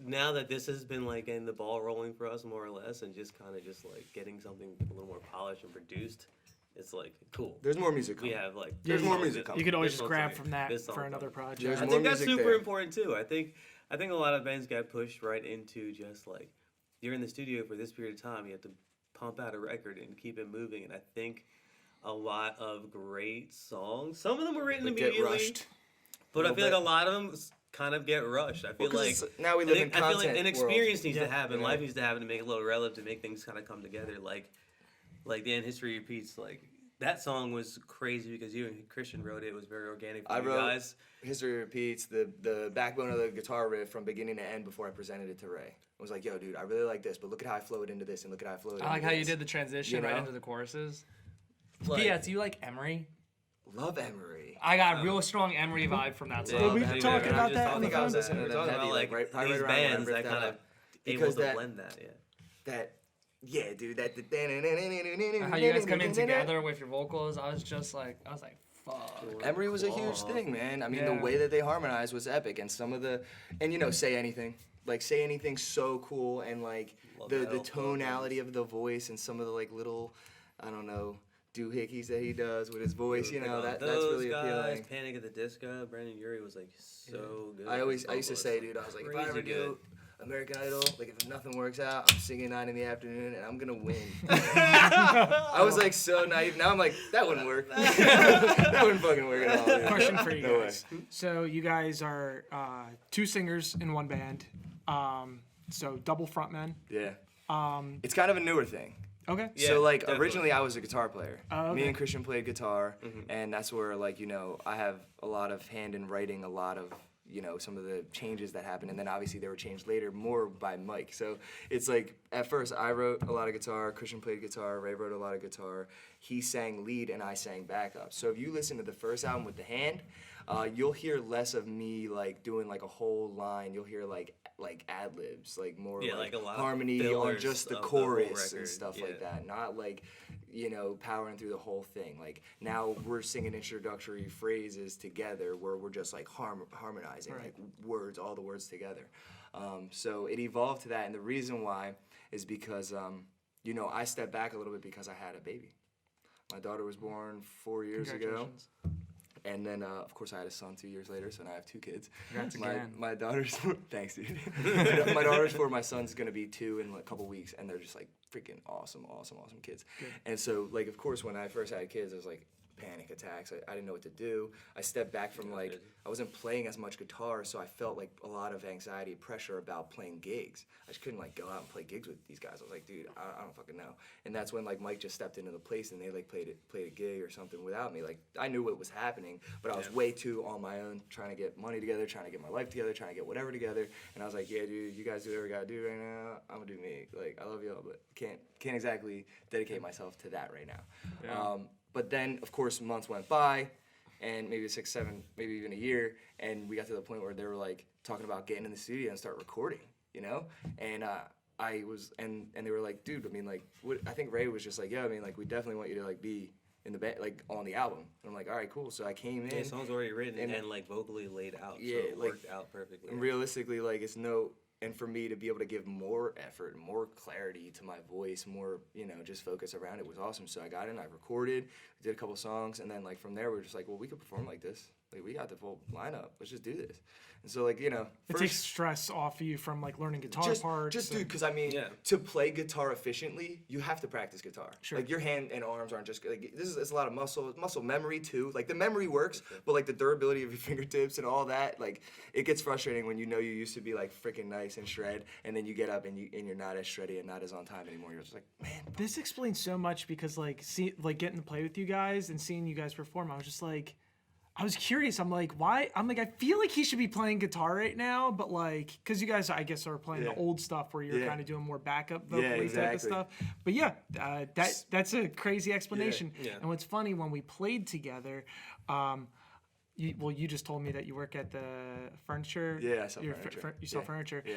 now that this has been like getting the ball rolling for us more or less, and just kind of just like getting something a little more polished and produced, it's like cool. There's more music We coming. have like There's this more song, music this- coming. You could always this song's grab coming, from that this song's for another coming. project. There's I more think that's music super there. important too. I think a lot of bands get pushed right into just like you're in the studio for this period of time. You have to pump out a record and keep it moving. And I think a lot of great songs. Some of them were written But get immediately, rushed. but I little feel like bit. a lot of them kind of get rushed. I feel 'cause like it's- now we live in I feel like content an world. experience needs Yeah. to happen. Yeah. Life needs to happen to make it a little relevant, to make things kind of come together. Like the end history repeats. Like that song was crazy because you and Christian wrote it. It was very organic for I you wrote guys. History Repeats, the backbone of the guitar riff from beginning to end before I presented it to Ray. I was like, yo, dude, I really like this, but look at how I flowed into this, and look at how I flowed I like into how you this. did the transition You right know? into the choruses. Like- P.S. Do you like Emery? Love Emery. I got a real strong Emery vibe from that Yeah, song. we I think talk we were about just that talking on the I think I was about listening that. to We them were talking heavy, about like, right these around when I bands that ripped that kind of up. able Because to that- blend that. Yeah. That, yeah, dude, that. How you guys come in together with your vocals, I was like, fuck. Emery was a huge thing, man. I mean, Yeah. the way that they harmonized was epic, and some of the, and you know, Say Anything, like Say Anything, so cool, and like Love the that tonality of the voice and some of the like little, I don't know, doohickeys that he does with his voice, you Think know, about that's those really guys, appealing. Panic at the Disco. Brandon Urie was like so good. I used to Vocalist, say, dude, I was like, if I ever crazy good. do American Idol, like if nothing works out, I'm singing 9 in the afternoon and I'm gonna win. I was like so naive. Now I'm like, that wouldn't work. That wouldn't fucking work at all. Dude. Question for you No way. guys. So you guys are two singers in one band. So double frontmen. Yeah. It's kind of a newer thing. Okay. Yeah, So like definitely. originally I was a guitar player. Oh, Me okay. and Christian played guitar, and that's where like, you know, I have a lot of hand in writing a lot of, you know, some of the changes that happened, and then obviously they were changed later more by Mike. So it's like at first I wrote a lot of guitar, Christian played guitar, Ray wrote a lot of guitar. He sang lead and I sang backup. So if you listen to the first album with the hand, you'll hear less of me like doing like a whole line. You'll hear like ad libs, like more like a lot of harmony on fillers just the of the whole chorus and record, stuff like that. Not like powering through the whole thing. Like now we're singing introductory phrases together where we're just like harmonizing like words, all the words together. So it evolved to that, and the reason why is because I stepped back a little bit because I had a baby. My daughter was born 4 years ago. And then, of course, I had a son 2 years later, so now I have 2 kids. Congrats again. My daughter's thanks, dude. My daughter's 4. My son's gonna be 2 in a couple weeks, and they're just like freaking awesome kids. Good. And so, like, of course, when I first had kids, I was like panic attacks. I didn't know what to do. I stepped back from I wasn't playing as much guitar, so I felt like a lot of anxiety, pressure about playing gigs. I just couldn't like go out and play gigs with these guys. I was like, dude, I don't fucking know. And that's when like Mike just stepped into the place and they like played a gig or something without me. Like I knew what was happening, but I was way too on my own, trying to get money together, trying to get my life together, trying to get whatever together. And I was like, yeah, dude, you guys do whatever you gotta do right now. I'm gonna do me. Like I love y'all, but can't exactly dedicate myself to that right now. Yeah. But then, of course, months went by, and maybe 6, 7, maybe even a year, and we got to the point where they were like talking about getting in the studio and start recording, And I was, and they were like, dude, I mean, like, I think Ray was just like, yeah, I mean, like, we definitely want you to like be in the band, like on the album. And I'm like, all right, cool. So I came in. The song's already written and like vocally laid out. Yeah, so it worked out perfectly. And realistically, like, and for me to be able to give more effort, more clarity to my voice, more, just focus around it was awesome. So I got in, I recorded, did a couple songs, and then like from there we were just like, well, we could perform like this. Like we got the full lineup. Let's just do this. And so like, it takes stress off of you from like learning guitar parts. Just dude, because I mean, to play guitar efficiently, you have to practice guitar. Sure. Like your hand and arms aren't just like it's a lot of muscle memory too. Like the memory works, but like the durability of your fingertips and all that, like it gets frustrating when you used to be like freaking nice and shred, and then you get up and you're not as shreddy and not as on time anymore. You're just like, man. This explains so much because like getting to play with you guys and seeing you guys perform, I was just like. I was curious. I'm like, why? I'm like, I feel like he should be playing guitar right now, but like, because you guys, I guess, are playing the old stuff where you're kind of doing more backup vocally type of stuff. But yeah, that's a crazy explanation. Yeah. And what's funny, when we played together, you just told me that you work at the furniture. Yeah, I sell furniture. You sell furniture. Yeah.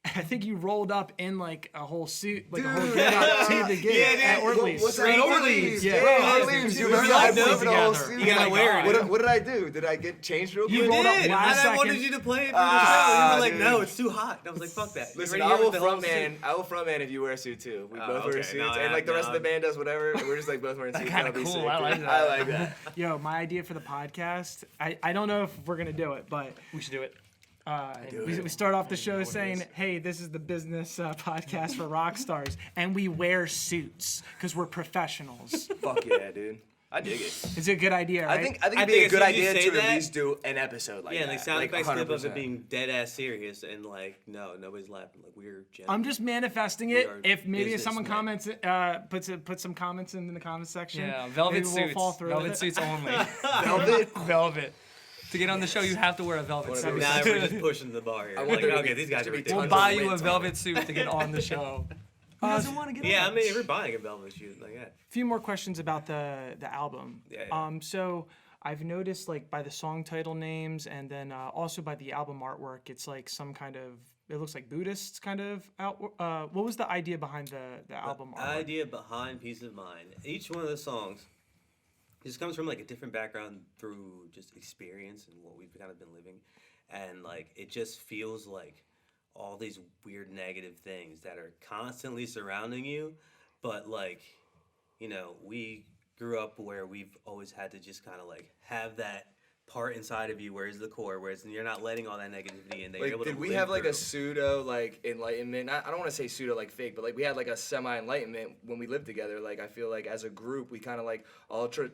I think you rolled up in like a whole suit, like a whole get-up to the gig at Ortleys. What's that? Ortleys. Yeah. Ortleys. You remember that? You gotta wear it. What did I do? Did I get changed real quick? You rolled up last second. I wanted you to play it for the show. You were like, no, it's too hot. And I was like, fuck that. Listen, I will frontman if you wear a suit too. We both wear suits, and like the rest of the band does whatever. We're just like both wearing suits. Kind of cool. I like that. I like that. Yo, my idea for the podcast. I don't know if we're gonna do it, but we should do it. We start off the show saying, hey, this is the business podcast for rock stars, and we wear suits because we're professionals. Fuck yeah, dude. I dig it. It's a good idea, right? I think it'd be a good idea to at least do an episode like that. Yeah, like sound effects clip of 100%. it being dead ass serious and like, no, nobody's laughing. Like we're genuine. I'm just manifesting it. If someone comments, put some comments in the comment section. Yeah, velvet maybe suits. We'll fall through Velvet suits only. Velvet. To get on the show, you have to wear a velvet suit. Now we're just pushing the bar here. Like, okay, these guys are ridiculous. We'll buy you a velvet suit to get on the show. Who doesn't want to get on? Yeah, I mean, if we're buying a velvet suit, like that. A few more questions about the album. Yeah. So I've noticed like by the song title names and then also by the album artwork, it's like some kind of. It looks like Buddhist kind of out. What was the idea behind the album artwork? The idea behind Peace of Mind. Each one of the songs. This comes from like a different background through just experience and what we've kind of been living, and like it just feels like all these weird negative things that are constantly surrounding you, but like, we grew up where we've always had to just kind of like have that part inside of you where is the core, where you're not letting all that negativity in. That like, you're able did to we live have like through. a pseudo like enlightenment? I don't want to say pseudo like fake, but like we had like a semi enlightenment when we lived together. Like I feel like as a group we kind of like all took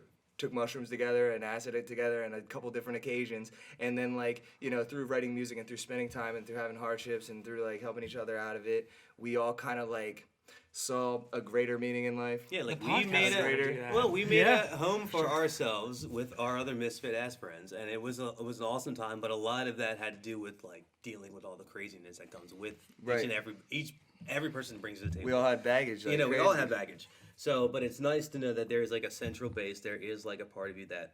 mushrooms together and acid it together on a couple different occasions, and then like through writing music and through spending time and through having hardships and through like helping each other out of it, we all kind of like saw a greater meaning in life. Yeah, like we made a home for ourselves with our other misfit ass friends, and it was an awesome time. But a lot of that had to do with like dealing with all the craziness that comes with each and every person brings to the table. We all had baggage. Like we all have baggage. So, but it's nice to know that there is like a central base. There is like a part of you that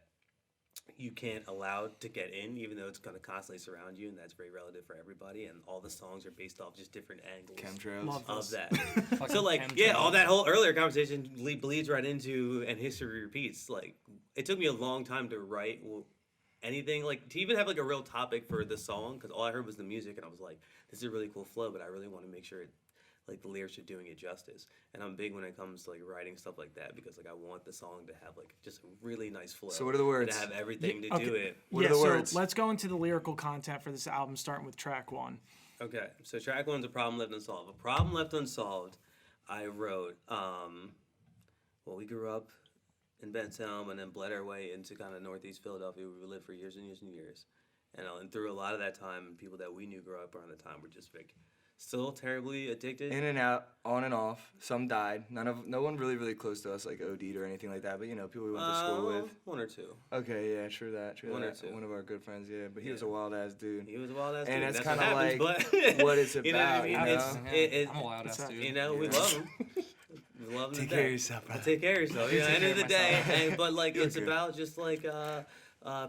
you can't allow to get in, even though it's going to constantly surround you, and that's very relative for everybody. And all the songs are based off just different angles Chemtrails. Love of this. that. So like, yeah, all that whole earlier conversation bleeds right into and history repeats. Like, it took me a long time to write anything, like to even have like a real topic for the song, because all I heard was the music, and I was like, this is a really cool flow, but I really want to make sure like the lyrics are doing it justice. And I'm big when it comes to like writing stuff like that, because like I want the song to have like just a really nice flow. So what are the words? To have everything to okay. do it. What are the words? So let's go into the lyrical content for this album, starting with track 1. Okay, so track 1's A Problem Left Unsolved. A Problem Left Unsolved, I wrote, well, we grew up in Bensalem and then bled our way into kind of northeast Philadelphia, where we lived for years and years and years. And through a lot of that time, people that we knew grew up around the time were just like still terribly addicted. In and out, on and off. Some died. No one really close to us like OD'd or anything like that. But people we went to school with. One or two. Okay, yeah, true that. One or that. two. One of our good friends, yeah. But he was a wild ass dude. He was a wild ass And dude. it's That's kind of like but what it's you know what I about. mean? You know? It's, I'm a wild ass dude. we Yeah. love him. We love him to Take death. care of yourself, brother. Take care of yourself. You know, end of the day, but like You're it's good. about just like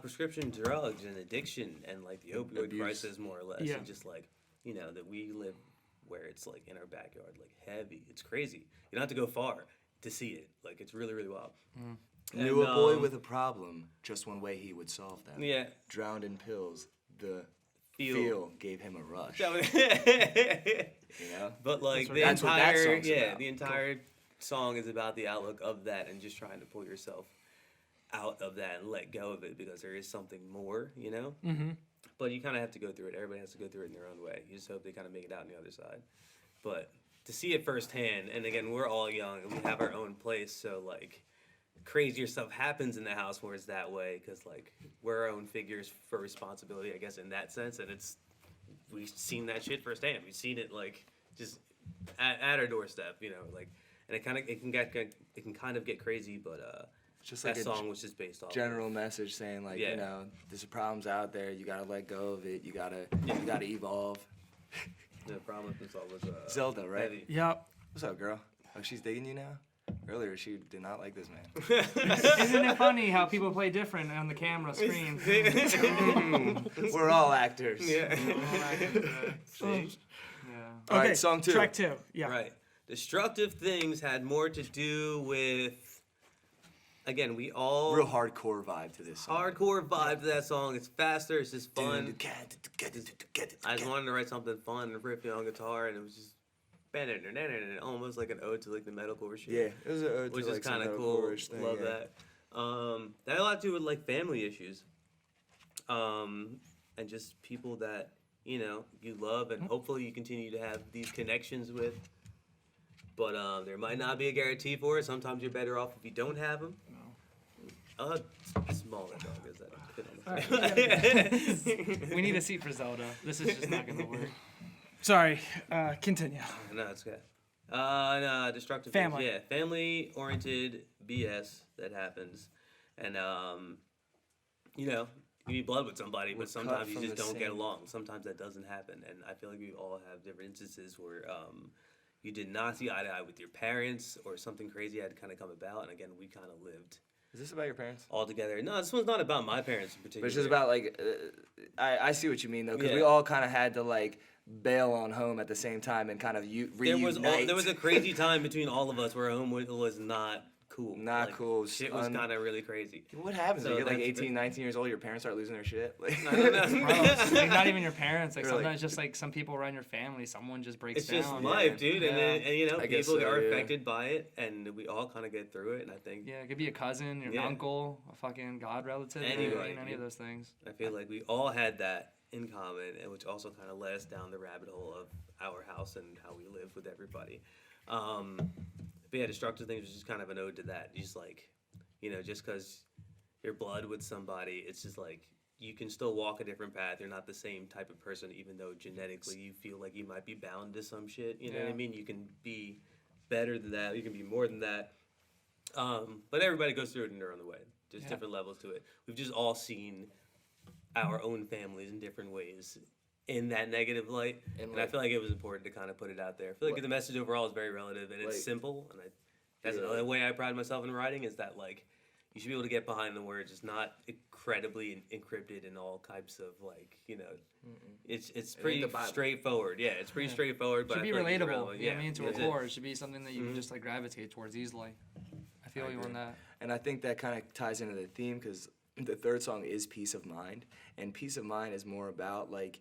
prescription drugs and addiction and like the opioid Abuse. crisis, more or less, Yeah. and just like that we live where it's like in our backyard, like heavy. It's crazy. You don't have to go far to see it. Like it's really wild. Knew And, a boy with a problem. Just one way he would solve them. Yeah. Drowned in pills. The Feel. feel gave him a rush. That was- You know? But like That's what that song's about. the entire song is about the outlook of that and just trying to pull yourself out of that and let go of it, because there is something more, Mm-hmm. But you kind of have to go through it. Everybody has to go through it in their own way. You just hope they kind of make it out on the other side. But to see it firsthand, and again, we're all young and we have our own place, so like crazier stuff happens in the house where it's that way, because like we're our own figures for responsibility, I guess, in that sense. And we've seen that shit firsthand. We've seen it like just at our doorstep, like, and it can kind of get crazy, but Just that like song was just based off general message saying like, Yeah. there's problems out there. You gotta let go of it. You gotta evolve. the problem with this all was Zelda, right? heavy. Yep. What's up, girl? Oh, she's digging you now? Earlier, she did not like this man. Isn't it funny how people play different on the camera screen? We're all actors. Yeah. Yeah. All right, Okay, song 2. Track 2. Yeah. Right. Destructive Things had more to do with, again, we all Real hardcore vibe to this song. hardcore vibe to that song. It's faster. It's just fun. I just Fun. wanted to write something fun and riffy on guitar, and it was just almost like an ode to like the metalcore shit. Yeah, it was a Which like is kind of cool. Love that. That had a lot to do with like family issues, and just people that you love, and hopefully you continue to have these connections with. But there might not be a guarantee for it. Sometimes you're better off if you don't have them. No. Small that dog is that. We need a seat for Zelda. This is just not gonna work. Sorry. Continue. No, it's good. No, destructive Family. things. Yeah, family-oriented BS that happens, and you need blood with somebody, We're but cut sometimes you from just the don't get same- along. Sometimes that doesn't happen, and I feel like we all have different instances where you did not see eye to eye with your parents, or something crazy had kind of come about, and again, we kind of lived Is this about your parents? all together. No, this one's not about my parents in particular. But it's just about like, I see what you mean though, because we Yeah. all kind of had to like bail on home at the same time and kind of reunite. There was a crazy time between all of us where home was not cool. Not cool. Shit was kind of really crazy. What happens So when you get like that's 18, 19 years old, your parents start losing their shit? Like, I don't know. Like, not even your parents. Like Really? sometimes just like some people around your family, someone just breaks It's down. just life, dude, Yeah. and I guess people so, are yeah. affected by it, and we all kind of get through it. And I think Yeah, it could be a cousin, your Yeah. uncle, a fucking god relative, Anybody, any dude. of those things. I feel like we all had that in common, and which also kind of led us down the rabbit hole of our house and how we live with everybody. But yeah, destructive things was just kind of an ode to that. Just like, just because you're blood with somebody, it's just like you can still walk a different path. You're not the same type of person, even though genetically you feel like you might be bound to some shit. You know what I Yeah. mean? You can be better than that. You can be more than that. But everybody goes through it in their own way. Just Yeah. different levels to it. We've just all seen our own families in different ways in that negative light. And And I like- feel like it was important to kind of put it out there. I feel like Like- the message overall is very relative, and it's like- simple. And that's Yeah. another way I pride myself in writing, is that like, you should be able to get behind the words. It's not incredibly encrypted in all types of like, it's pretty straightforward. Yeah, it's pretty straightforward. But Should be I feel like it's relatable. relevant. Yeah, I mean, to a that's core, it should be something that you can just like gravitate towards easily. I feel you on that. And I think that kind of ties into the theme because the third song is Peace of Mind, and Peace of Mind is more about like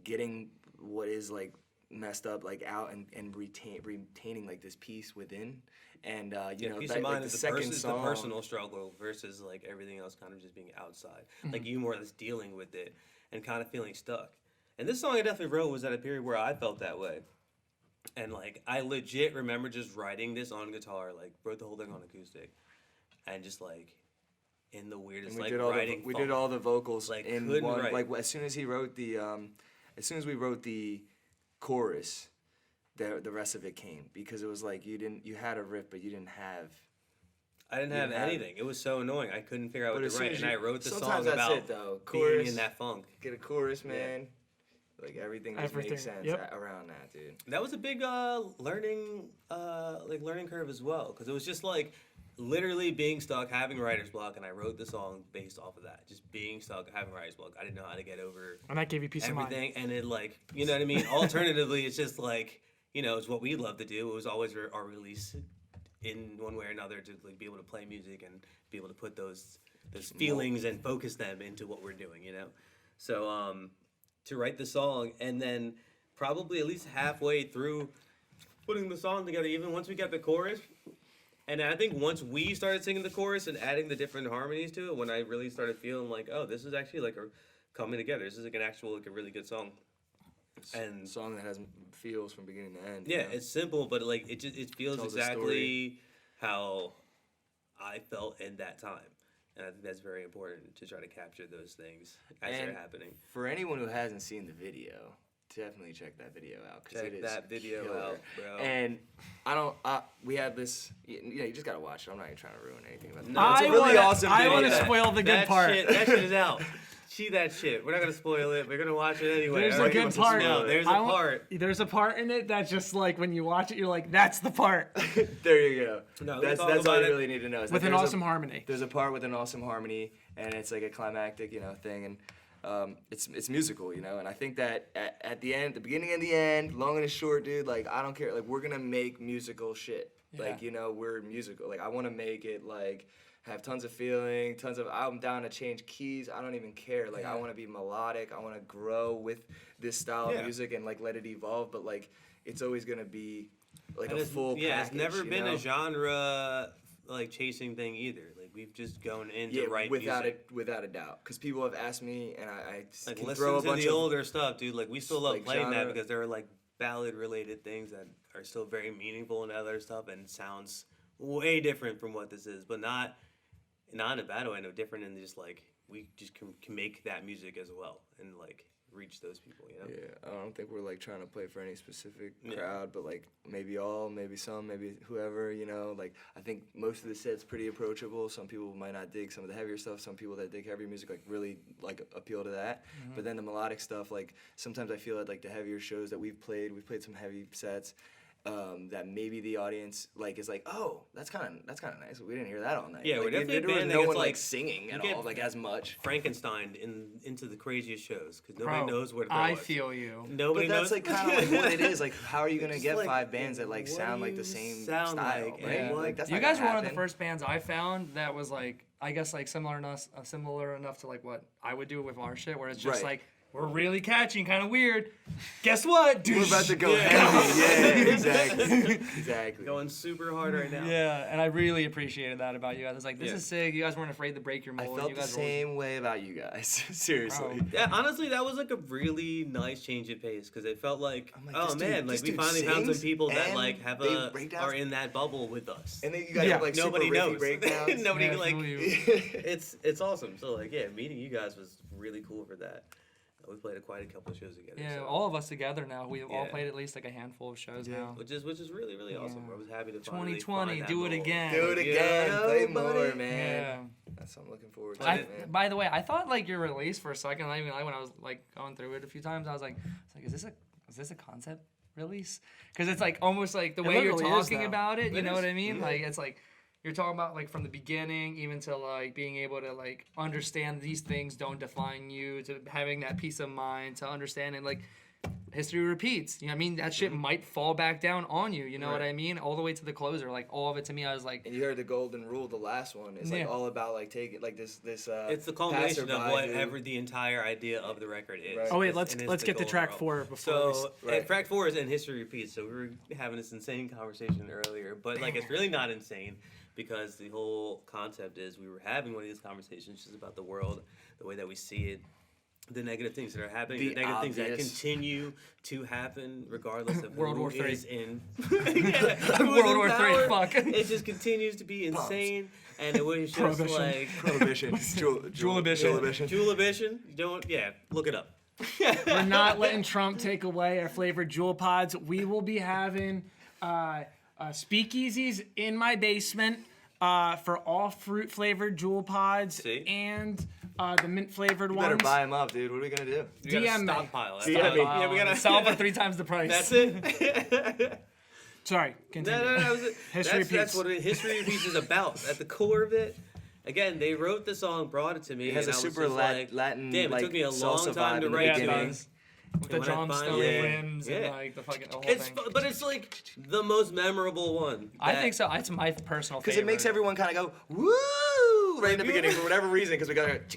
getting what is like messed up like out and retaining like this peace within. And peace that, of mind like, is the the, second song, the personal struggle versus like everything else kind of just being outside. Like you more or less dealing with it and kind of feeling stuck. And this song I definitely wrote was at a period where I felt that way. And like I legit remember just writing this on guitar, like wrote the whole thing on acoustic, and just like in the weirdest like writing. We did all the vocals like in one. write. Like as soon as he wrote the, as soon as we wrote the chorus, the rest of it came because it was like you had a riff but you didn't have. I didn't have anything. It was so annoying. I couldn't figure out what to write, and I wrote the sometimes song about it, though. being Chorus, in that funk. Get a chorus, man. Like everything just makes sense around that, dude. That was a big learning curve as well, because it was just like literally being stuck, having writer's block, and I wrote the song based off of that. Just being stuck, having writer's block. I didn't know how to get over And that gave you peace of mind. everything, and it like, you know what I mean? Alternatively, it's just like, it's what we love to do. It was always our release in one way or another to like be able to play music and be able to put those feelings and focus them into what we're doing, So to write the song, and then probably at least halfway through putting the song together, even once we got the chorus, and I think once we started singing the chorus and adding the different harmonies to it, when I really started feeling like, oh, this is actually like a coming together. This is like an actual, like a really good song. And a song that has feels from beginning to end. yeah, it's simple, but like it feels Tells a exactly how I felt in that time. And I think that's very important to try to capture those things as they're happening. For anyone who hasn't seen the video, definitely check that video out. Check that video out, bro. And we had this, you just gotta watch it. I'm not even trying to ruin anything about it. No, It's a really awesome video. I want to spoil the good part. That shit is out. See that shit. We're not gonna spoil it. We're gonna watch it anyway. There's a good part. No, there's a part. There's a part in it that just like when you watch it, you're like, that's the part. There you go. No, that's all you really need to know. Is with that an there's awesome harmony. There's a part with an awesome harmony, and it's like a climactic, thing, and it's musical, and I think that at the end, the beginning and the end, long and the short, dude, like I don't care, like we're gonna make musical shit, like we're musical, like I want to make it like have tons of feeling, I'm down to change keys, I don't even care, like I want to be melodic, I want to grow with this style of music and like let it evolve, but like it's always gonna be like a full package. It's never been a genre like chasing thing either. Like we've just gone into write music. Without a doubt, because people have asked me, and I like can listen throw a to bunch the of older stuff, dude. Like we still love like playing that genre. because there are like ballad related things that are still very meaningful and other stuff, and sounds way different from what this is, but not in a bad way, no different, and just like we just can make that music as well and like reach those people, Yeah, I don't think we're like trying to play for any specific crowd, but like maybe all, maybe some, maybe whoever, like I think most of the set's pretty approachable. Some people might not dig some of the heavier stuff. Some people that dig heavier music like really like appeal to that. But then the melodic stuff, like sometimes I feel like the heavier shows that we've played some heavy sets. That maybe the audience like is like, oh, that's kind of nice. We didn't hear that all night. Yeah, like, we're definitely there was a band no that one gets, like like, singing at all, like as much. Frankenstein into the craziest shows because nobody Bro, knows where to go. I feel you. Nobody But knows. that's like kind of like what it is. Like, how are you gonna Just get like, 5 bands that like what sound do like the you same sound style, like, right? and Like that's You not guys gonna were one of the happen. first bands I found that was like, I guess like similar enough to like what I would do with our shit, where it's just Right. like we're really catchy and kind of weird. Guess what? We're about to go heavy. Yeah, exactly. Going super hard right now. Yeah, and I really appreciated that about you guys. I was like, this Yeah. is sick. You guys weren't afraid to break your I mold. felt you the guys were same way about you guys. Seriously. Bro. Yeah, honestly, that was like a really nice change of pace because it felt like, I'm like, oh this dude- man, like this we dude finally found some sings people that and like have they break downs. are in that bubble with us. And then you guys Yeah. have like Nobody super riffy knows. breakdowns. Nobody Yeah, I like feel you. it's awesome. So like meeting you guys was really cool for that. We played quite a couple of shows together. Yeah, so. all of us together now. We've all Yeah. played at least like a handful of shows now. Which is really really awesome. Yeah. I was happy to finally 2020, find that do it goal. again. Do it again. Yeah, Play buddy. more, man. Yeah. That's what I'm looking forward to, I- man. By the way, I thought like your release for a second, not even like when I was like going through it a few times, I was like, is this a concept release? Because it's like almost like the way you're literally is, talking though. about it. You It know is. what I mean? Yeah. Like it's like you're talking about like from the beginning even to like being able to like understand these things don't define you, to having that peace of mind, to understanding like history repeats. You know what I mean? That shit might fall back down on you. You know what I mean? All the way to the closer. Like all of it to me, I was like. And you heard the golden rule, the last one. It's like all about like taking like this. It's the culmination of whatever the entire idea of the record is. Right. Oh wait, It's- and it's let's the get to golden track rule. 4 before. So Right. and track 4 is in history repeats. So we were having this insane conversation earlier, but like it's really not insane because the whole concept is we were having one of these conversations just about the world, the way that we see it. The negative things that are happening, the negative things that continue to happen, regardless of World who War III. is in World War III, fuck. It just continues to be insane, and it was just Prohibition. like Prohibition. Julebition. Julebition. You don't, look it up. We're not letting Trump take away our flavored Jewel Pods. We will be having speakeasies in my basement for all fruit flavored Jewel Pods See? and the mint flavored You ones. better buy them up, dude. What are we gonna do? You gotta DM me. stockpile. That's DM all. me. Yeah, we gotta sell for 3 times the price. That's it. Sorry, continue. No, that was it. History That's repeats. what history repeats is about. At the core of it, again, they wrote the song, brought it to me. It has and a I was super just like, Latin, damn, like it took me a long salsa time vibe to in the write beginning. to. With the when I John finally- Stone Yeah. rims and Yeah. like the fucking the whole It's, thing. but it's like the most memorable one. I that- think so. It's my personal Because favorite. it makes everyone kind of go woo right in the beginning for whatever reason. Because we got It's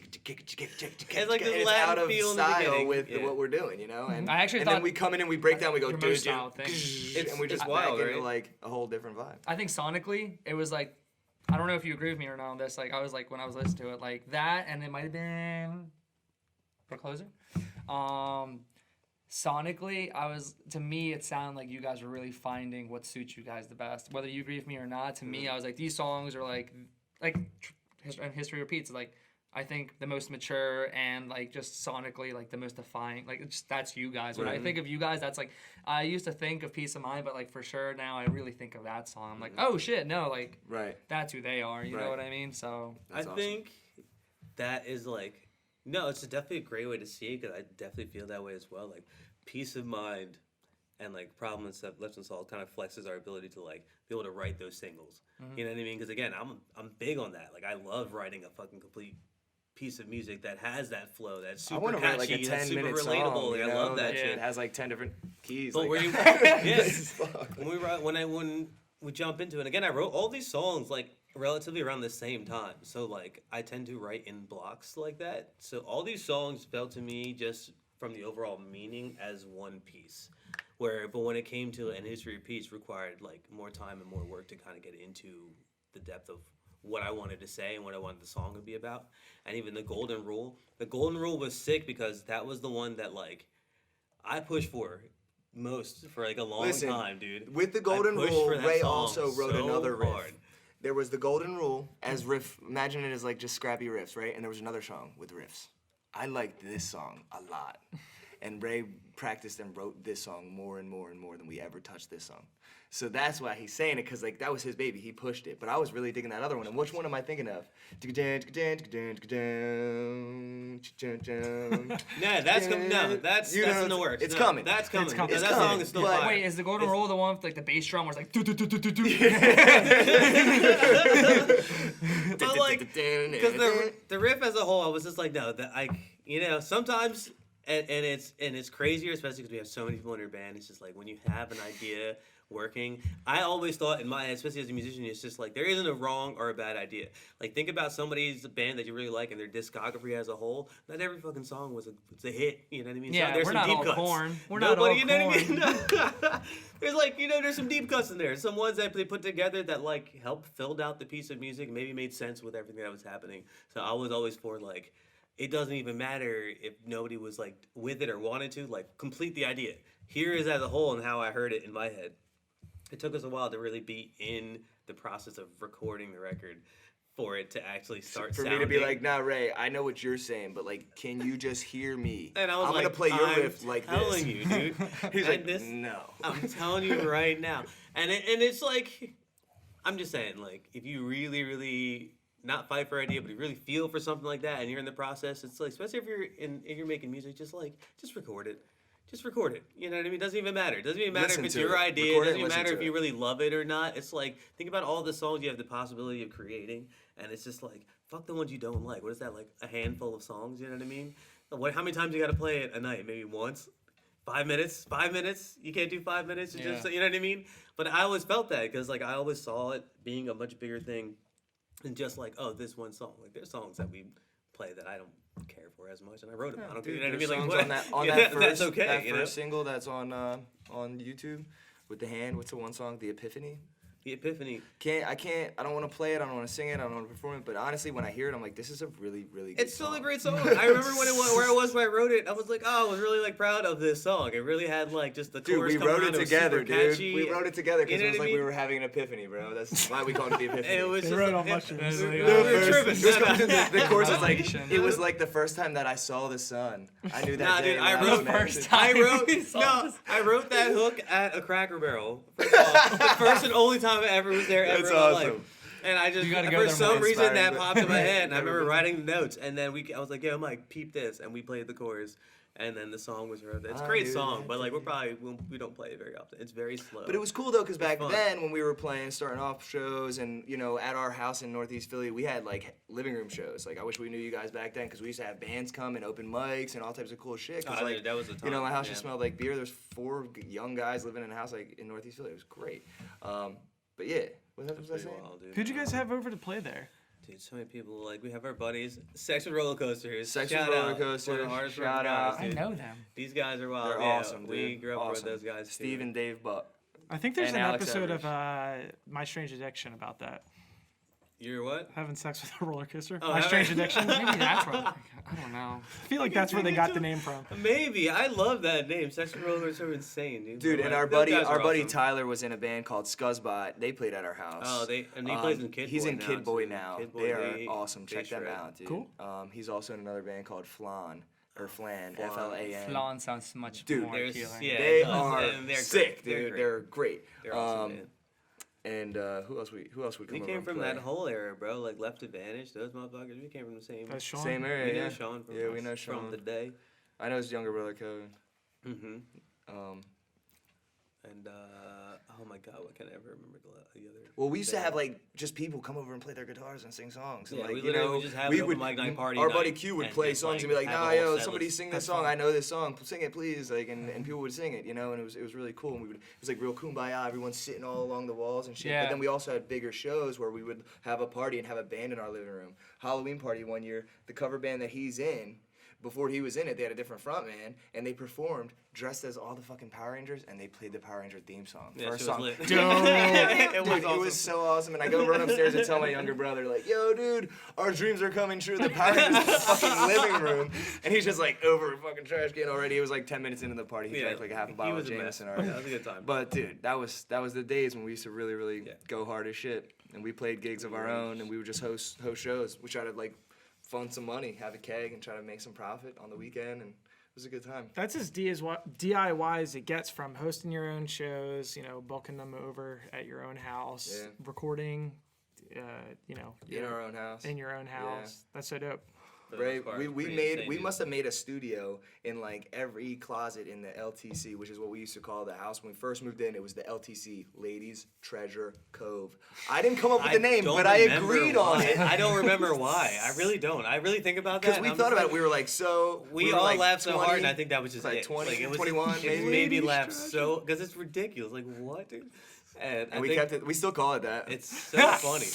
like this it's Latin out of feel in the style beginning. with Yeah. what we're doing, you know. And I actually and thought then we come in and we break down. We go your do most style thing. and we just It's back wild, into right? like a whole different vibe. I think sonically, it was like, I don't know if you agree with me or not on this. Like, I was like, when I was listening to it, like that, and it might have been for closer. Sonically, to me, it sounded like you guys were really finding what suits you guys the best. Whether you agree with me or not, to me, I was like, these songs are like, and history repeats. Like, I think the most mature and like just sonically like the most defining. Like, it's just, that's you guys. When I think of you guys, that's like, I used to think of Peace of Mind, but like for sure now I really think of that song. I'm like, oh shit, no, like Right. that's who they are. You know Right. what I mean? So That's I awesome. think that is like, no, it's definitely a great way to see it because I definitely feel that way as well. Like, peace of mind and like Problem and Stuff, Left Unsolved kind of flexes our ability to like be able to write those singles. You know what I mean? Because again, I'm big on that. Like, I love writing a fucking complete piece of music that has that flow, that's I super want to write like a catchy, that's super 10-minute relatable. song. Like, You I know, love that that shit. It has like 10 different keys. But like, where you, yes, fuck. when we jump into it again, I wrote all these songs like relatively around the same time. So like I tend to write in blocks like that. So all these songs felt to me just from the overall meaning as one piece. But when it came to an history repeats, required like more time and more work to kind of get into the depth of what I wanted to say and what I wanted the song to be about. And even the Golden Rule. The Golden Rule was sick because that was the one that like I pushed for most for like a long Listen, time, dude. With the I Golden pushed Rule, for that Ray song also wrote so another riff. hard. There was the Golden Rule as riff. Imagine it as like just scrappy riffs, right? And there was another song with riffs. I liked this song a lot. And Ray practiced and wrote this song more and more and more than we ever touched this song. So that's why he's saying it, because like that was his baby. He pushed it. But I was really digging that other one. And which one am I thinking of? Yeah, that's that's You know, in the works. it's No, coming. That's coming. It's coming. Because It's that song coming. is still But- fire. wait, is the Golden Rule the one with like the bass drum where it's like do do do do do do? But like, because the riff as a whole, I was just like, no, that I, sometimes, and it's crazier, especially because we have so many people in our band. It's just like when you have an idea working, I always thought in my head, especially as a musician, it's just like there isn't a wrong or a bad idea. Like think about somebody's band that you really like and their discography as a whole. Not every fucking song was a hit. You know what I mean? Yeah, there's we're some not deep all cuts. Korn. We're not all You know what I Korn. mean? There's like there's some deep cuts in there. Some ones that they put together that like helped filled out the piece of music, maybe made sense with everything that was happening. So I was always for like, it doesn't even matter if nobody was like with it or wanted to, like complete the idea. Here is as a whole and how I heard it in my head. It took us a while to really be in the process of recording the record for it to actually start For sounding. me to be like, nah, Ray, I know what you're saying, but like, can you just hear me? And I was I'm like, gonna play your I'm riff like telling this. you, dude. He's And like, this, no. I'm telling you right now. And it's like, I'm just saying, like, if you really, really not fight for an idea, but you really feel for something like that, and you're in the process, it's like, especially if you're making music, just record it. just record it. You know what I mean? It doesn't even matter. It doesn't even matter Listen if it's to your it. idea. It Record it doesn't and even listen matter to if it. you really love it or not. It's like, think about all the songs you have the possibility of creating, and it's just like, fuck the ones you don't like. What is that, like a handful of songs? You know what I mean? How many times you got to play it a night? Maybe once? 5 minutes? 5 minutes? You can't do 5 minutes? You just, you know what I mean? But I always felt that because, like, I always saw it being a much bigger thing than just like, oh, this one song. Like, there's songs that we play that I don't care for as much, and I wrote them. I don't, Dude, you know what I there's mean? Like, songs what? on Yeah, that first, that's okay. that you know? first single that's on YouTube with the hand. What's the one song? The Epiphany. The Epiphany. I don't want to play it. I don't want to sing it. I don't want to perform it. But honestly, when I hear it, I'm like, this is a really, really good It's still song. a great song. I remember where I was when I wrote it. I was like, oh, I was really like proud of this song. It really had like just the Dude, chorus we coming wrote around. it was together, super dude. catchy. We wrote it together because You know it was what I like we mean? were having an epiphany, bro. That's why we called it the Epiphany. It was They just wrote on it- mushrooms. we Like, were tripping. Just comes in the chorus is like, Revelation. it was like the first time that I saw the sun. I knew that Nah, day dude, when I was wrote married first to- time. I wrote We saw no. this. I wrote that hook at a Cracker Barrel. First of all, the first and only time I ever was there ever That's in my awesome. life. And I just You gotta for go there some more. reason that Inspiring, but- popped in my head, and I Never remember been. writing the notes. And then I was like, "Yo, Mike, peep this," and we played the chorus. And then the song was wrote. It's a I great knew song, that but like day. we don't play it very often. It's very slow. But it was cool though, because back fun. then when we were playing, starting off shows, and you know, at our house in Northeast Philly, we had like living room shows. Like I wish we knew you guys back then, because we used to have bands come and open mics and all types of cool shit. 'Cause, Oh, like, that was a time. you know, my house yeah. just smelled like beer. There's 4 young guys living in a house like in Northeast Philly. It was great. But yeah, what was I Pretty saying? wild, dude. Who'd you guys have over to play there? Dude, so many people. Like we have our buddies, Sex with Roller Coasters. Sex with Shout Roller out. Coasters, One of the hardest shout working out. guys, I dude. know them. These guys are wild. They're yeah, awesome, dude. We grew up Awesome. with those guys. Steve too. and Dave Buck. I think there's And an Alex episode Evers. of My Strange Addiction about that. You're what? Having sex with a roller coaster. Oh, My having- Strange Addiction. Maybe that's what I don't know. I feel like that's where they got the name from. Maybe. I love that name. Sex with Roller Coasters are insane, dude. Dude, But, and like, our those buddy, guys are our buddy awesome. Tyler was in a band called Scuzzbot. They played at our house. Oh, he plays in Kid Boy He's in now, Kid Boy too. now. Kid Boy, they are awesome. they Check them shred. out, dude. Cool. He's also in another band called Flan or Flan, Flan. F-L-A-N. Flan sounds much Dude, more There's- appealing. yeah. They it does, are and they're sick, great. dude. They're They're great. They're awesome, man. And who else would We come came over from and play? that whole era, bro. Like Left to Vanish, those motherfuckers. We came from the same. That's Sean. Same We area, know yeah. Sean from Yeah, we know from Sean. the day. I know his younger brother Kevin. Mm-hmm. Um, And oh my god, what can I ever remember the other? well, we used to band? have like just people come over and play their guitars and sing songs. And, Yeah, like, we you literally know, would just have we an open would. mic night party Our buddy night Q would and play just, songs and be like, have a "Nah, whole yo, set somebody list. sing That's this song. fun. I know this song. Sing it, please." Like, and people would sing it, you know, and it was really cool. And it was like real kumbaya. Everyone's sitting all along the walls and shit. Yeah. But then we also had bigger shows where we would have a party and have a band in our living room. Halloween party one year, the cover band that he's in. Before he was in it, they had a different front man, and they performed dressed as all the fucking Power Rangers, and they played the Power Ranger theme song. Yeah, First shit was song. lit. Dude, It was it awesome. was so awesome. And I go run upstairs and tell my younger brother, like, "Yo, dude, our dreams are coming true. The Power Rangers in the fucking living room." And he's just like over a fucking trash can already. It was like 10 minutes into the party. He drank like a half a he bottle was of a mess. Jameson Yeah, already. that was a good time. But dude, that was the days when we used to really Yeah. go hard as shit. And we played gigs of our own, and we would just host shows. We tried to like fund some money, have a keg, and try to make some profit on the weekend, and it was a good time. That's as DIY as it gets, from hosting your own shows, you know, booking them over at your own house, Yeah. recording, you know, In our own house. in your own house. That's so dope. For the Right, most part, we it's pretty made insane, we dude. must have made a studio in like every closet in the LTC, which is what we used to call the house when we first moved in. It was the LTC, Ladies Treasure Cove. I didn't come up with the name, don't but I remember agreed why. on it I don't remember why. I really don't. I really think about that. because we and I'm thought just about like- it. We were like, so We were all like laughed so hard, 20, and I think that was just like it. 20, like, it was, 21 It maybe. made me Ladies laugh Treasure. so because it's ridiculous. Like what, dude? And I and we think kept it. We still call it that. It's so funny.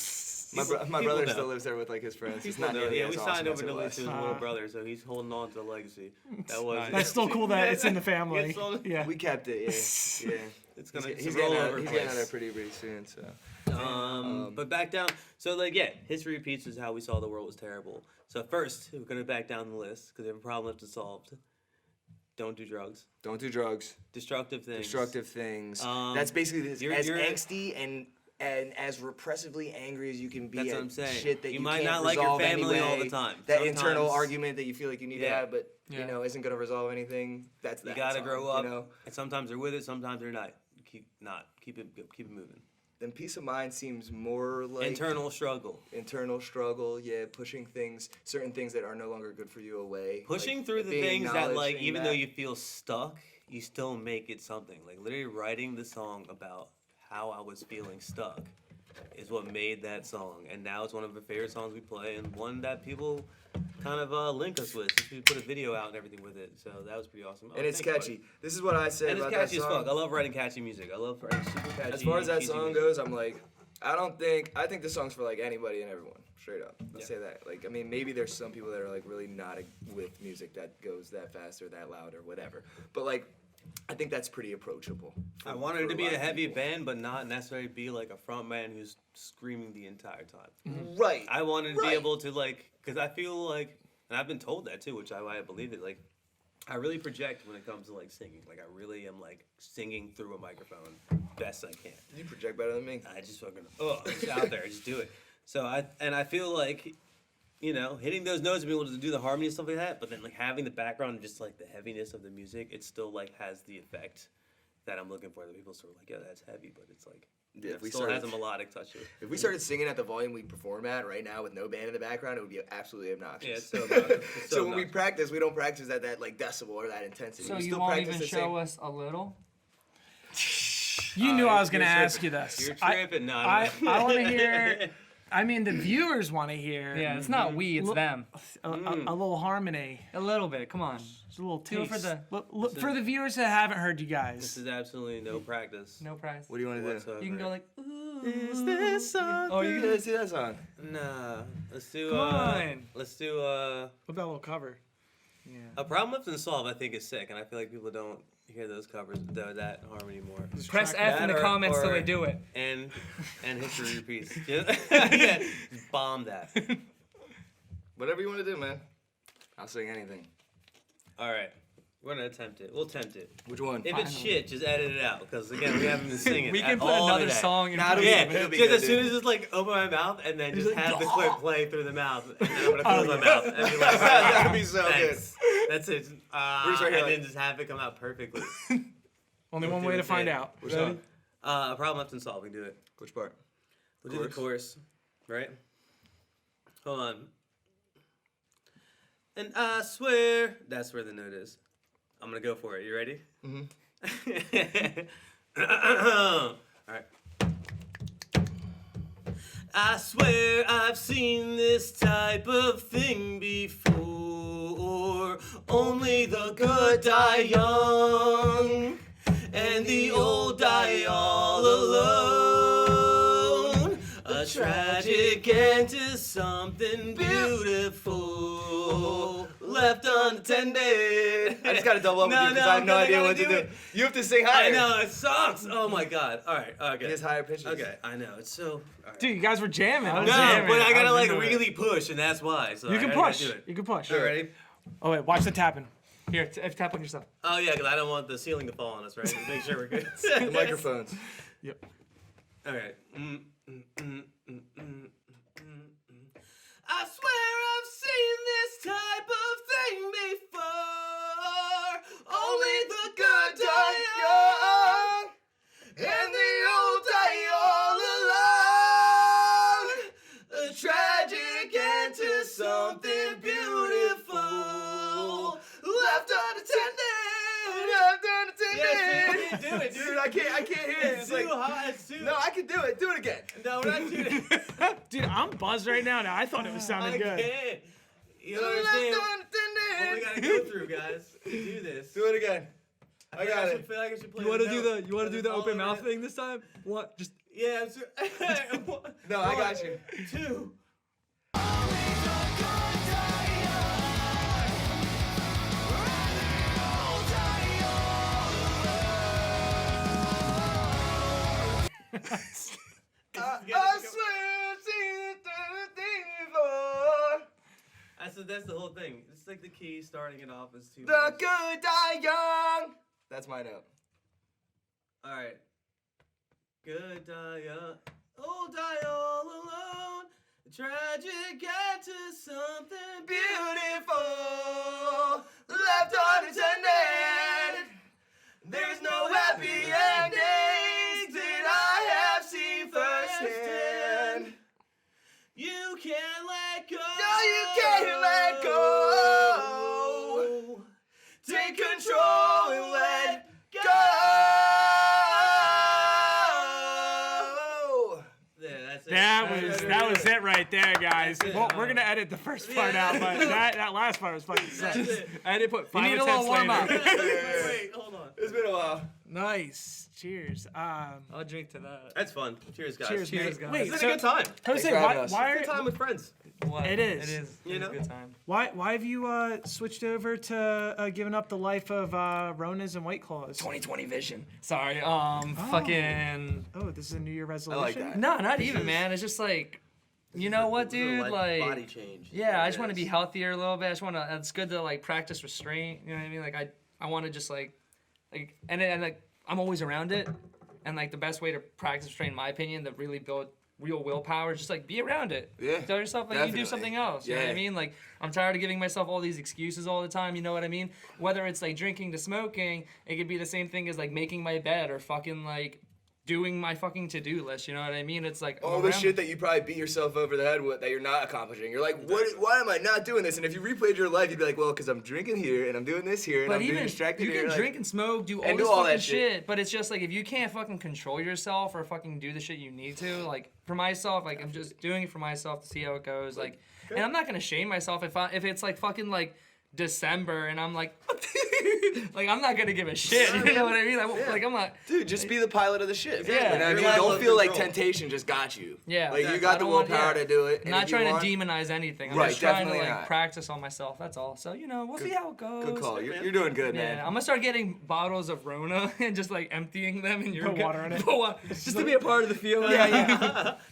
my People brother know. still lives there with like his friends. It's People not know. nearly Yeah, as we awesome signed as over it to was. his little brother, so he's holding on to the legacy. That was. That's still cool that it's in the family. It's all- Yeah. We kept it. Yeah, yeah. It's gonna He's roll getting out, over he's place. getting out there pretty soon. So. But back down. So like yeah, history repeats is how we saw the world was terrible. So first, we're gonna back down the list because we have a problem left unsolved. Don't do drugs. Don't do drugs. Destructive things. Destructive things. Um, That's basically this, you're- as you're- angsty and as repressively angry as you can be That's at what I'm saying. shit that You you might can't not like your resolve family all anyway. the time. That internal Sometimes- argument that you feel like you need to Yeah. have, but you Yeah. know isn't gonna resolve anything. That's You that gotta song, grow up. You know? And sometimes they're with it, sometimes they're not. Keep it moving. Then peace of mind seems more like Internal struggle. internal struggle. Yeah, pushing certain things that are no longer good for you away. Pushing like, through the being things that like acknowledging even that. though you feel stuck, you still make it something. Like literally writing the song about how I was feeling stuck is what made that song, and now it's one of our favorite songs we play, and one that people kind of link us with. Since we put a video out and everything with it, so that was pretty awesome. And it's catchy. This is what I say And it's about that catchy as song. fuck. I love writing catchy music. I love writing super catchy. As far as that cheesy song music. goes, I'm like, I think this song's for like anybody and everyone. Straight up, I'll say that. Like, I mean, maybe there's some people that are like really not with music that goes that fast or that loud or whatever. But like, I think that's pretty approachable. I wanted it to a be lot a of heavy people. band, but not necessarily be like a front man who's screaming the entire time. Right. I wanted to be Right. able to like, because I feel like, and I've been told that too, which I believe it. Like, I really project when it comes to like singing. Like, I really am like singing through a microphone best I can. You project better than me. I just fucking just out there, just do it. So I feel like, you know, hitting those notes and being able to do the harmony and stuff like that, but then like having the background and just like the heaviness of the music, it still like has the effect that I'm looking for. That people sort of like, yeah, that's heavy, but it's like, Yeah, it if we still started- has a melodic touch to it. If we started singing at the volume we perform at right now with no band in the background, it would be absolutely obnoxious. Yeah, it's so obnoxious. It's so so when we obnoxious. practice, we don't practice at that like decibel or that intensity. So we you still won't practice even the show same. us a little? You knew I was You're going to ask tripping. you this. You're I- tripping. No, I want to hear. I mean, the viewers want to hear. Yeah, it's not we, it's Look- them. a little harmony, A little bit. Come on. just a little Do it taste. for For the viewers that haven't heard you This guys. is absolutely no practice. No prize. What do you want to do? whatsoever. You can go like, ooh. Is this song? Oh, you Let's see that song. Nah. Let's do. Come on. Let's do. What about a little cover? Yeah. A Problem Left Unsolved, I think, is sick, and I feel like people don't hear those covers, that harmony more. Press track F in that the or- comments till or- they do it. And history repeats. Yeah, just bomb that. Whatever you want to do, man. I'll sing anything. All right, we're gonna attempt it. We'll attempt it. Which one? If it's shit, just edit it out, because again, we haven't been singing. We can at put all another today. song in Nah, front of it'll Yeah, it. It'll be just good, as soon dude. as it's like open my mouth and then just have the clip play through the mouth, and then I'm gonna Oh, close my mouth and be like, That'd be so thanks. That's it. We're just right And here then like- just have it come out perfectly. Only We'll one do way it to find then. out. Which song? A Problem Left Unsolved. We can do it. Which part? We'll do the chorus, right? Hold on. And I swear, that's where the note is. I'm gonna go for it. You ready? Mm-hmm. All right. I swear I've seen this type of thing before. Only the good die young, and the old die all alone. A tragic end to something beautiful, left unattended. I just got to double up with No, you because no, I have no I idea gotta what to do do. it. You have to sing I higher. know, it sucks. Oh my god. All right, okay. He has higher pitches. Okay, I know, it's so... all right. Dude, you guys were jamming. I was No, jamming. but I gotta was like into it. really push, and that's why. So You I can gotta push. Do it. You can push. All right, ready? Oh wait, watch the tapping. Here, tap on yourself. Oh yeah, because I don't want the ceiling to fall on us, right? Just make sure we're good. The microphones. Yep. All right. I swear I've seen this type of thing before. Only the good die young, and the old die all alone. A tragic end to something beautiful, left unattended. Left unattended. Yes, you can do it, dude. I can't hear it. It's too hot. It's too. No, I can do it. Do it again. No, we're not doing it. Dude, I'm buzzed right now. I thought it was sounding I good. can't. You don't Left understand what we unattended. gotta go through, guys, to do this. Do it again. I got it. feel like I should play You want to the do note, the you want to because do the it's all open over mouth it. thing this time? What? Just Yeah. One, No, I got you. 2. I swear I've seen the thing before. That's the whole thing. It's like the key starting it off as 2. The good die young. That's my note. All right. Good die young, old die all alone. Tragic end to something Beautiful, left unattended. There's no happy endings that I have seen firsthand. You can't let go. No, you can't let go. Take control and let is it right there, guys. Well, we're gonna edit the first part out, but that last part was fucking sick. I did put 5 need a or little 10 warm up. Wait, hold on. It's been a while. Nice. Cheers. I'll drink to that. That's fun. Cheers, guys. Cheers, Cheers, mate. guys. Wait, It's so, been a good time. Jose, for having why, us. why, Good time with friends. What? It is. It is. You It's know? a good time. why have you switched over to giving up the life of Ronas and White Claws? 2020 vision. Sorry. Fucking. Oh, this is a New Year resolution. like that. No, not even, man. It's just like, you know what, This is a dude? body Like, change. yeah, I just want to be healthier a little bit. I just want to. It's good to like practice restraint. You know what I mean? Like, I want to just like, and like I'm always around it, and like the best way to practice restraint, in my opinion, to really build real willpower is just like be around it. Yeah, Tell yourself like you definitely. do something else. You know what I Yeah. mean? Like I'm tired of giving myself all these excuses all the time. You know what I mean? Whether it's like drinking to smoking, it could be the same thing as like making my bed or fucking like doing my fucking to-do list. You know what I mean? It's like All the shit that you probably beat yourself over the head with that you're not accomplishing. You're like, what? Why am I not doing this? And if you replayed your life, you'd be like, well, because I'm drinking here and I'm doing this here and But I'm being even distracted you here. can like- drink and smoke, do all and this do all fucking that shit. but it's just like if you can't fucking control yourself or fucking do the shit you need to, like for myself, like I'm just doing it for myself to see how it goes, like, and I'm not gonna shame myself if it's like fucking like December and I'm like, like I'm not gonna give a shit, you know what I mean? Like I'm not. Dude, just be the pilot of the ship. Yeah. You know what I Your mean? life Don't under feel like control. temptation just got you. Yeah, Like you I got the don't want- willpower yeah. to do it. I'm and not if you trying want- to demonize anything. I'm Right, just trying to definitely like not. practice on myself. That's all. So you know, we'll see how it goes. Good call. You're doing good, Yeah, man. I'm gonna start getting bottles of Rona and just like emptying them in your Put water in it. just to be a part of the feeling.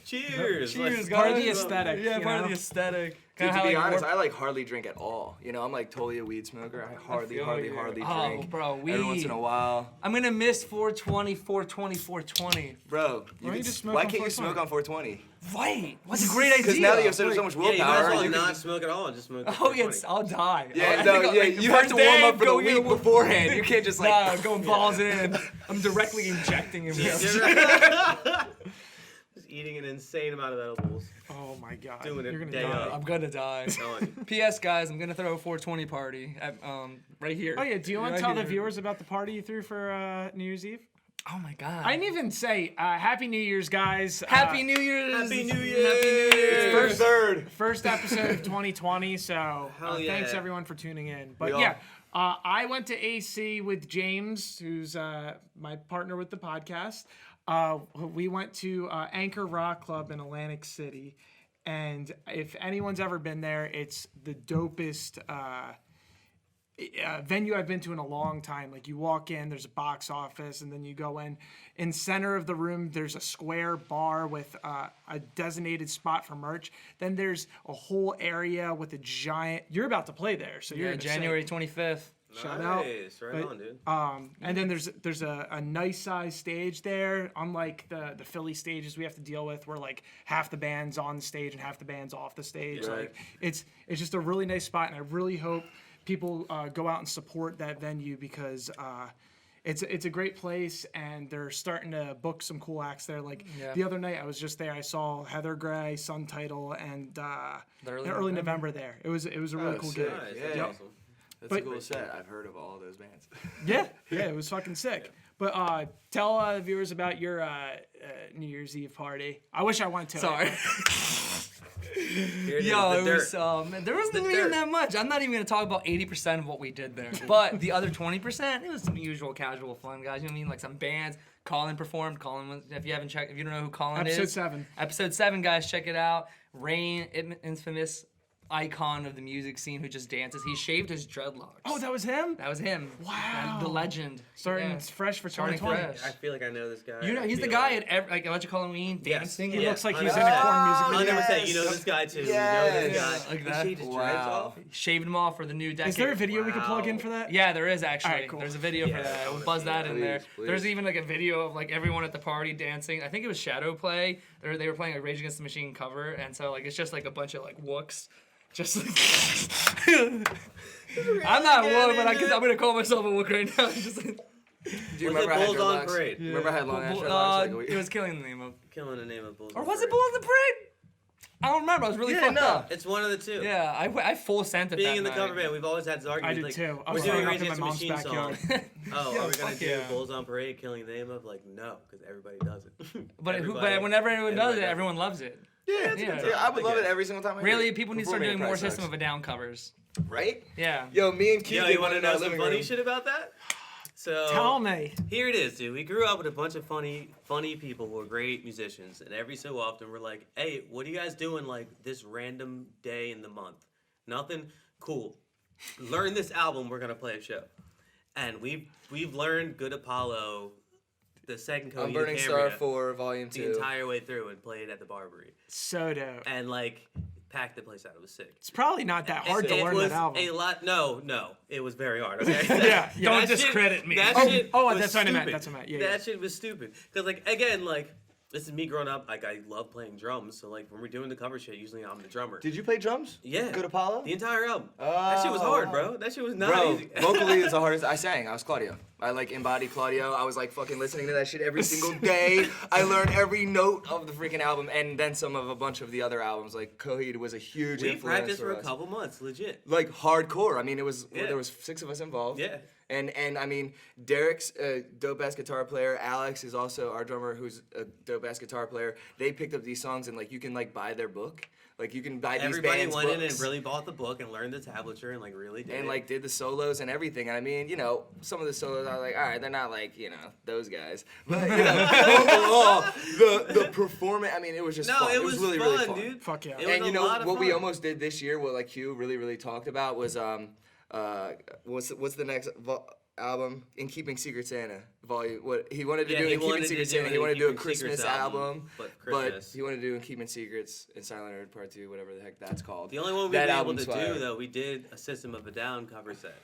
Cheers. Cheers, Like, guys. Part of the aesthetic, Yeah, you part of know? the aesthetic. Dude, Kinda to how, be like, honest, warp- I like hardly drink at all. You know, I'm like totally a weed smoker. I hardly feel you. Oh, drink. bro, Every once in a weed. while. I'm gonna miss 420, 420, 420. Bro, don't you just smoke why on can't you 420? smoke on 420? Right. What's a great idea? Because now that you have so much yeah, you might as willpower, well you can not just... smoke at all and just smoke. Oh yeah, I'll die. Yeah, I no, think, yeah, like, the you have first to warm day, up for the go get a week wo- beforehand. You can't just like... Nah, going balls in. I'm directly injecting him. Just eating an insane amount of edibles. Oh my god. Doing it You're gonna day die. of. I'm gonna die. Telling you. P.S. guys, I'm gonna throw a 420 party at right here. Oh yeah, do you want Right to tell the here. viewers about the party you threw for New Year's Eve? Oh my god. I didn't even say Happy New Year's, guys. Happy New Year's. Happy New Happy New Year. Year's. First episode of 2020. So Hell thanks yeah. everyone for tuning in. But We all- yeah, I went to AC with James, who's my partner with the podcast. We went to Anchor Rock Club in Atlantic City, and if anyone's ever been there, it's the dopest venue I've been to in a long time. Like you walk in, there's a box office, and then you go in center of the room, there's a square bar with a designated spot for merch. Then there's a whole area with a giant. You're about to play there, so you're Yeah, gonna January 25th. Shout out. Nice. Right But, on, dude. and then there's a nice size stage there. Unlike the Philly stages we have to deal with, where like half the band's on the stage and half the band's off the stage. Right. Like it's just a really nice spot, and I really hope people go out and support that venue because it's a great place, and they're starting to book some cool acts there. Like Yeah. the other night I was just there, I saw Heather Gray, Sun Title, and Early early November. November there. It was a really cool sick. gig. Nice. Yeah. That's Yep. awesome. That's But- a cool set. I've heard of all those bands. Yeah, it was fucking sick. But tell the viewers about your New Year's Eve party. I wish I went to it. Sorry. Here it is, Yo, the it was dirt. there wasn't The even dirt. that much. I'm not even gonna talk about 80% of what we did there. But the other 20%, it was some usual casual fun, guys. You know what I mean? Like some bands. Colin performed. Colin was, if you haven't checked, if you don't know who Colin Episode is. 7. Episode 7, guys, check it out. Rain, infamous icon of the music scene who just dances. He shaved his dreadlocks. Oh, that was him? That was him. Wow. The legend. Starting Yeah. fresh for Starting 2020. fresh. I feel like I know this guy. You know, I he's the feel guy like- at like Electric Halloween Yes. dancing. He Yeah. looks like he's in a 100%. corn music I'll video. never say, Yes. you know this guy too. Yes. You know this guy. Like He that. shaved his dreads Wow. off. Shaved them off for the new decade. Is there a video we could plug in Wow. for that? Yeah, there is actually. Alright, cool. There's a video Yeah, for that. I We'll wanna buzz see that that. in there. Please, There's please. even like a video of like everyone at the party dancing. I think it was Shadow Play. They were playing a Rage Against the Machine cover, and so like it's just like a bunch of like wooks. Just like I'm not a wook, but I'm gonna call myself a wook right now. Just like, Do you Was remember it I had Bulls on dreadlocks? Parade? Remember I had long ass dreadlocks like a week? it was killing the name of. Killing the name of Bulls Or on was it Parade. Bull in the Parade? I don't remember. I was really Yeah, fucked no. up. It's one of the two. Yeah, I full sent it Being that in the night. cover band, we've always had this I argument. did like, too. I we're was doing growing a up in Rage my Against the mom's Machine song. backyard. Oh, Yo, are we gonna fuck do yeah. Bulls on Parade, Killing the Name of? Like, no, because everybody does it. But Everybody- whenever anyone does it, everybody everyone loves it. Yeah, Yeah. I would I love it guess. every single time. I hear Really, it. people need to start Performing doing at more Price System House. of a Down covers. Right? Yeah. Yo, me and Q Yo, did you one want to in our know some living funny room. shit about that? So Tell me. here it is, dude. We grew up with a bunch of funny people who are great musicians, and every so often we're like, "Hey, what are you guys doing like this random day in the month? Nothing cool. Learn this album. We're gonna play a show." And we've learned Good Apollo, the second On Cody Burning Star Cambria, 4, Volume the 2. entire way through and played at the Barbary, So dope. and like packed the place out. It was sick. It's probably not that hard to it learn was that album. a lot. No, it was very hard. Okay. Yeah, yeah. Don't That shit- discredit me. That Oh, shit oh, was that's what I meant, stupid. that's what I meant. Yeah, that yeah. shit was stupid. Cause like again, like this is me growing up. Like I love playing drums. So like when we're doing the cover shit, usually I'm the drummer. Did you play drums? Yeah. Good Apollo? The entire album. That shit was hard, Oh. bro. That shit was not Bro, easy. vocally is the hardest. I sang. I was Claudio. I like embodied Claudio. I was like fucking listening to that shit every single day. I learned every note of the freaking album and then some of a bunch of the other albums. Like Coheed was a huge We influence practiced for a us. couple months, legit. Like hardcore. I mean, it was Yeah. there was 6 of us involved. Yeah. And I mean, Derek's a dope ass guitar player. Alex is also our drummer, who's a dope ass guitar player. They picked up these songs and like you can like buy their book. Like you can buy these Everybody bands' went books. in and really bought the book and learned the tablature and like really did And it. like did the solos and everything. And I mean, you know, some of the solos are like, all right, they're not like, you know, those guys. But you know, overall, the performance, I mean, it was just no, fun. it was really, fun, really fun. dude. Fuck yeah. It was And you a know lot of what we fun. almost did this year, what like Q really talked about was what's the next album? In Keeping Secret Santa volume. What he wanted to Yeah, do he in Keeping wanted to Secret do Santa. an He wanted to do a In Keeping Secrets Christmas album, album, but but Christmas. he wanted to do In Keeping Secrets and Silent Earth Part 2, whatever the heck that's called. The only one we That were able album's to fire. do though, we did a System of a Down cover set,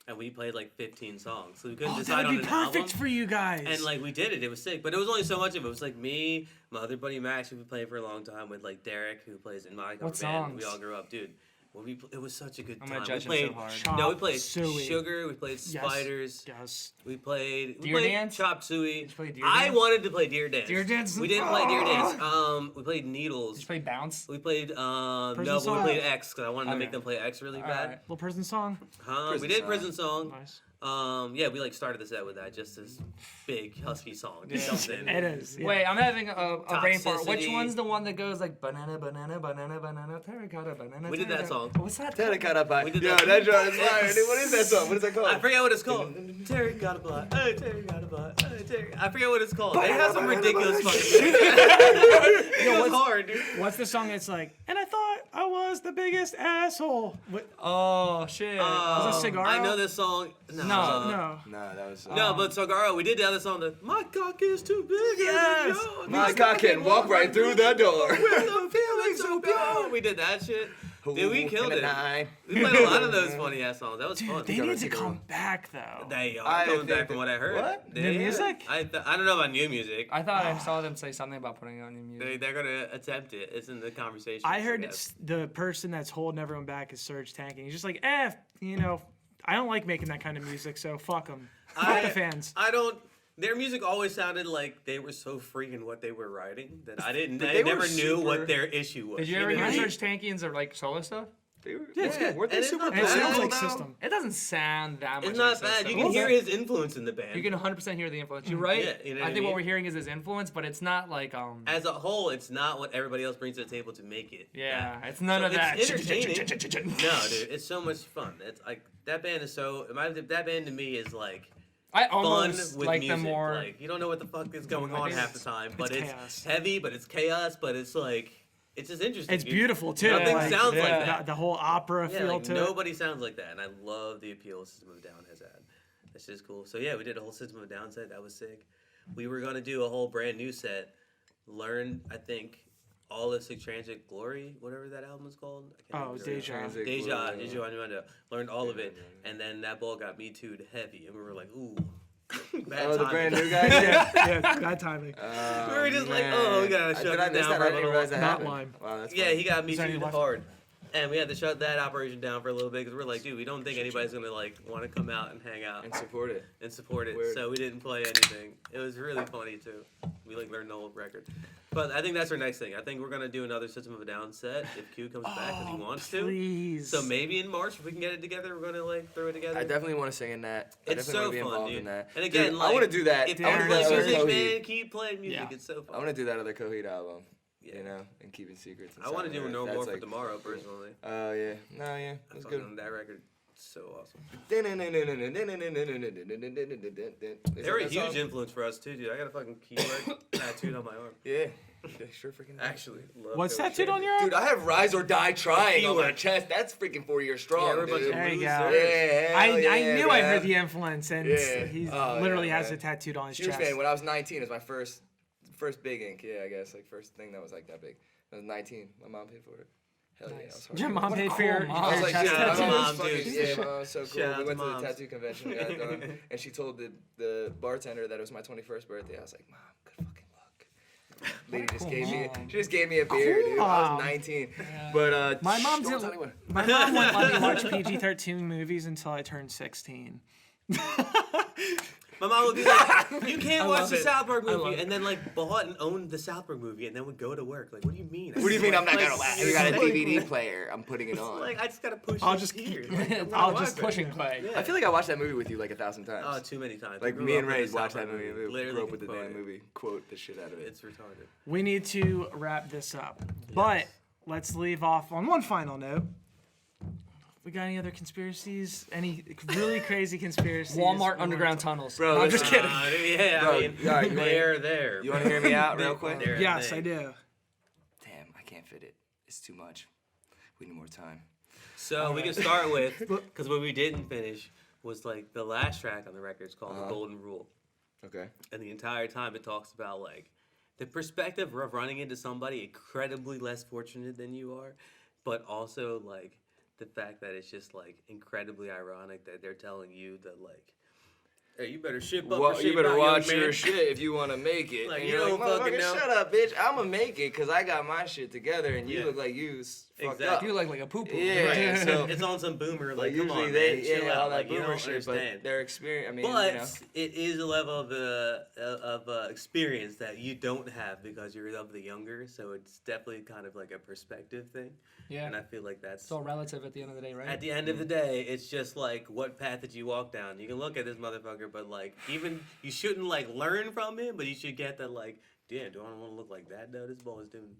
and we played like 15 songs, so we couldn't Oh, decide that on would be an perfect album. for you guys. And like we did it, it was sick. But it was only so much of it. It was like me, my other buddy Max, who we played for a long time with, like Derek, who plays in my cover What band. We songs? all grew up, dude. Well, it was such a good I'm time. gonna judge we him played, so hard. No, we Chop played Suey. Sugar. We played Yes. Spiders. Yes. We played Deer Dance? Chop Suey. you play Deer I Dance? wanted to play Deer Dance. Deer Dance? We didn't play Deer Dance. We played Did Needles. you play Bounce? We played no, Prison but we Song? played X because I wanted to Okay. make them play X really bad. Alright. Little Prison Song. We Prison did Song. Prison Song. Nice. Yeah, we like started the set with that, just this big husky song. Just Yeah. something. It is. Yeah. Wait, I'm having a brain fart. Which Toxicity. one's the one that goes like banana, banana, banana, banana, terracotta, banana? We did that terracotta? song. What's that? Terracotta Pie. We did Yo, that. that drum is fire, dude. What is that song? What is that called? I forget what it's called. Terry got a block. Hey, Terry got a block. Hey, Terry. I forget what it's called. They have some ridiculous fucking shit. It was hard, dude. What's the song that's like, and I thought I was the biggest asshole? What? Oh shit. Was it Cigarro? I know this song. No. No. No, that was. No, but Cigarro, we did the other song. The My cock is too big. Yes. My cock can walk right through the door. Where the feeling's so pure. We did that shit. Dude, we killed it. it. We played a lot of those funny ass songs. That was fun. They gotta need to take a come look. back though. They are I coming think back from that- what I heard. What? New music? I don't know about new music. I thought I saw them say something about putting on new music. They're gonna attempt it. It's in the conversation. I heard guess. the person that's holding everyone back is Serge Tankian. He's just like, you know, I don't like making that kind of music, so fuck them. Fuck the fans. I don't. Their music always sounded like they were so free in what they were writing that I didn't. But I they were never knew super- what their issue was. Did you ever know hear what I mean? Serge Tankian's or like solo stuff? They were, Yeah, it's good. Weren't they And it's super not And it bad. sounds like Well, System. It doesn't sound that much. It's like not bad. System. You can hear his influence in the band. You can 100% hear the influence. You're right. Yeah, you know what I I think what mean? we're hearing is his influence, but it's not like As a whole, it's not what everybody else brings to the table to make it. yeah, that. it's none So of that. it's entertaining. No, dude, it's so much fun. It's like that band is so. That band to me is like I fun almost with like music. them more. Like you don't know what the fuck is going I on think half the time, but it's it's chaos. heavy, but it's chaos, but it's like it's just interesting. It's dude. beautiful too. Nothing like, sounds like yeah. that. The whole opera Yeah, feel like to it. nobody sounds like that, and I love the appeal System of a Down has had. That's just cool. So yeah, we did a whole System of a Down set. That was sick. We were gonna do a whole brand new set. Learn, I think, all of Sick Transit Glory, whatever that album is called. I can't Oh, remember. Deja. Deja Anuendo. Learned all of it, and then that ball got me too heavy, and we were like, ooh. Bad Oh, the timing. brand new guy? yeah, bad timing. We were just like, oh, we gotta shut Did I this miss down that? for I a didn't little realize that Not happened. lime. Wow, that's Yeah, funny. he got me Is there any too left? hard. And we had to shut that operation down for a little bit because we're like, dude, we don't think anybody's gonna like want to come out and hang out And support it. and support it. Weird. So we didn't play anything. It was really funny too. We like learned the whole record. But I think that's our next thing. I think we're gonna do another System of a Down set if Q comes back because he wants please. to. So maybe in March if we can get it together, we're gonna like throw it together. I definitely want to sing in that. I It's definitely so wanna be fun, involved dude. in that. And again, Dude, like, I want to do that. If you you I wanna want to play do that Darren other music, Coheed. man, keep playing music. Yeah. It's so fun. I want to do that other Coheed album. Yeah. You know, and keeping secrets. I want to inside do of No it. More That's for Tomorrow personally. Oh yeah, no, yeah, that's good. Fucking that record, so awesome. They They were a huge influence for us too, dude. I got a fucking keyword tattooed on my arm. Yeah, they sure freaking do. Actually, love What's those tattooed shit. on your arm? Dude, I have Rise or Die Trying on my Keyword. chest. That's freaking 4 years strong, Yeah, we're a bunch dude. of There you losers. go. Yeah, I hell yeah, knew I man. heard the influence, and Yeah. he Oh, literally yeah, has man. it tattooed on his Huge chest. fan. When I was 19, it was my first big ink. Yeah, I guess like first thing that was like that big. I was 19. My mom paid for it. Hell yeah, Nice. I was hard. Your mom What a paid for cool your, mom. I was your like, chest shout yeah, out to tattoo? my mom, mom's fucking, dude. yeah, my mom was so cool. Shout out We to went to the moms. tattoo convention, we got it done, and she told the bartender that it was my 21st birthday. I was like, Mom, good fucking luck. Lady just cool gave me, mom. she just gave me a beer, dude. I mom. was 19, but My mom don't didn't- tell anyone. My mom wouldn't let me watch PG-13 movies until I turned 16. My mom would be like, "You can't watch love the it. South Park I love movie," it. and then like bought and owned the South Park movie, and then would go to work. Like, what do you mean? What do you mean I'm not Like, gonna laugh? you're You got a like- DVD player. I'm putting it on. Like, I just gotta push. I'll it just here. keep- Like, I'm gonna I'll watch just it. Push and play. Yeah. I feel like I watched that movie with you like 1,000 times. Oh, too many times. Like We me grew and up with Ray the South watched that Park movie. We Literally grew up with the can damn quote it. movie. Quote the shit out of it. It's retarded. We need to wrap this up, but let's leave off on one final note. We got any other conspiracies? Any really crazy conspiracies? Walmart we underground wanna tunnels. Bro, I'm just listen, kidding. Yeah, Bro, I mean, all right, you wanna- they're there. You want to hear me out real quick? They're a Yes, thing. I do. Damn, I can't fit it. It's too much. We need more time. So we can start with, because what we didn't finish was like the last track on the record is called The Golden Rule. Okay. And the entire time it talks about like the perspective of running into somebody incredibly less fortunate than you are, but also like the fact that it's just like incredibly ironic that they're telling you that like, hey, you better ship up or Well, shape you better out, watch young man. your shit if you want to make it. Like, and you you're don't like, fucking motherfucker, know. shut up, bitch. I'm going to make it because I got my shit together and you Yeah. look like you fucked Exactly. up. You look like a poo poo. Yeah, so It's on some boomer like like, come usually on, they, man, chill yeah, out. all that Like, you boomer don't shit, understand. but their experience, I mean, But you know. it is a level of experience that you don't have because you're of the younger. So it's definitely kind of like a perspective thing. Yeah. And I feel like that's It's all relative at the end of the day, right? at the end of the day, it's just like what path did you walk down? You can look at this motherfucker, but like even you shouldn't like learn from him, but you should get that like, damn, do I want to look like that though? This boy is doing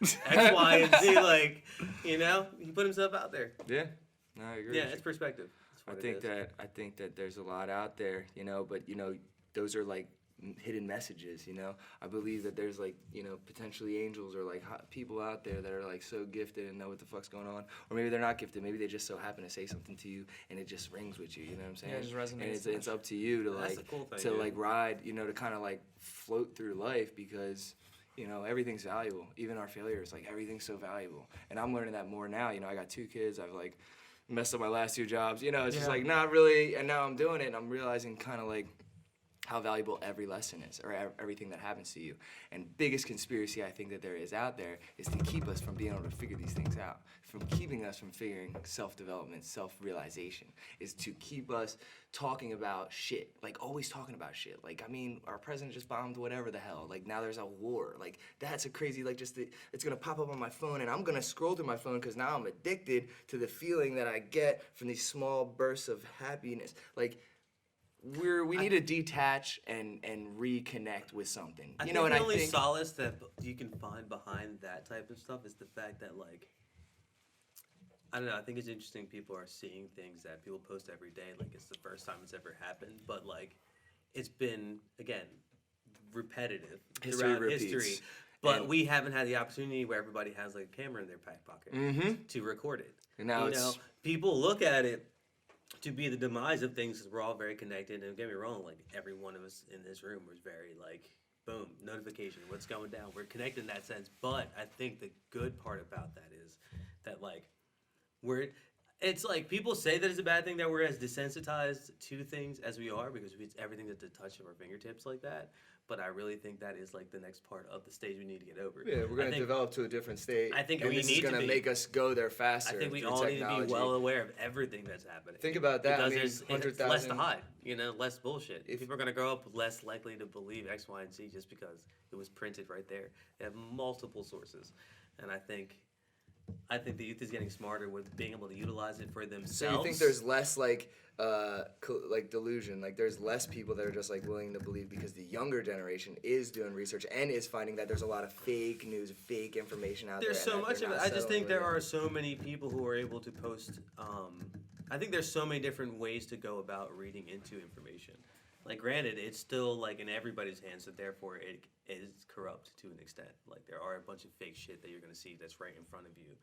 X, Y, and Z. Like, you know, he put himself out there. Yeah, no, I agree. Yeah, with it's perspective. That's what it is. I think that there's a lot out there, you know, but you know, those are like hidden messages, you know. I believe that there's like, you know, potentially angels or like people out there that are like so gifted and know what the fuck's going on, or maybe they're not gifted. Maybe they just so happen to say something to you and it just rings with you. You know what I'm saying? Yeah, it just resonates And it's, too it's up to you to That's like the cool thing, to dude. like ride, you know, to kind of like float through life because. You know, everything's valuable. Even our failures, like everything's so valuable. And I'm learning that more now. You know, I got 2 kids. I've like messed up my last 2 jobs. You know, it's just Yeah. like not really. And now I'm doing it. And I'm realizing kind of like how valuable every lesson is, or everything that happens to you. And biggest conspiracy I think that there is out there is to keep us from being able to figure these things out, from keeping us from figuring self-development, self-realization, is to keep us talking about shit, like always talking about shit. Like, I mean, our president just bombed whatever the hell. Like, now there's a war. Like, that's a crazy, like, just it's gonna pop up on my phone, and I'm gonna scroll through my phone because now I'm addicted to the feeling that I get from these small bursts of happiness. Like, we need to detach and reconnect with something. I You think know, and the I only think solace that you can find behind that type of stuff is the fact that like I don't know. I think it's interesting. People are seeing things that people post every day, like it's the first time it's ever happened. But like, it's been again repetitive History throughout repeats. history. But And- we haven't had the opportunity where everybody has like a camera in their back pocket to record it. And now you it's- know, people look at it to be the demise of things because we're all very connected. And don't get me wrong, like every one of us in this room was very like, boom, notification, what's going down. We're connected in that sense. But I think the good part about that is that like It's like people say that it's a bad thing that we're as desensitized to things as we are because it's everything at the touch of our fingertips like that. But I really think that is like the next part of the stage we need to get over. Yeah, we're going to develop to a different state. I think and we this need is going to to be. make us go there faster. I think we through all need to technology. be well aware of everything that's happening. Think about that. Because I mean, there's 100,000. less to hide, less bullshit. People are going to grow up less likely to believe X, Y, and Z just because it was printed right there. They have multiple sources. And I think the youth is getting smarter with being able to utilize it for themselves. So you think there's less like delusion? Like there's less people that are just like willing to believe because the younger generation is doing research and is finding that there's a lot of fake news, fake information out There's there. so and that much they're of it. not I just think settling there with are so many people who are able to post. I think there's so many different ways to go about reading into information. Like, granted, it's still like in everybody's hands, so therefore it is corrupt to an extent. Like, there are a bunch of fake shit that you're gonna see that's right in front of you.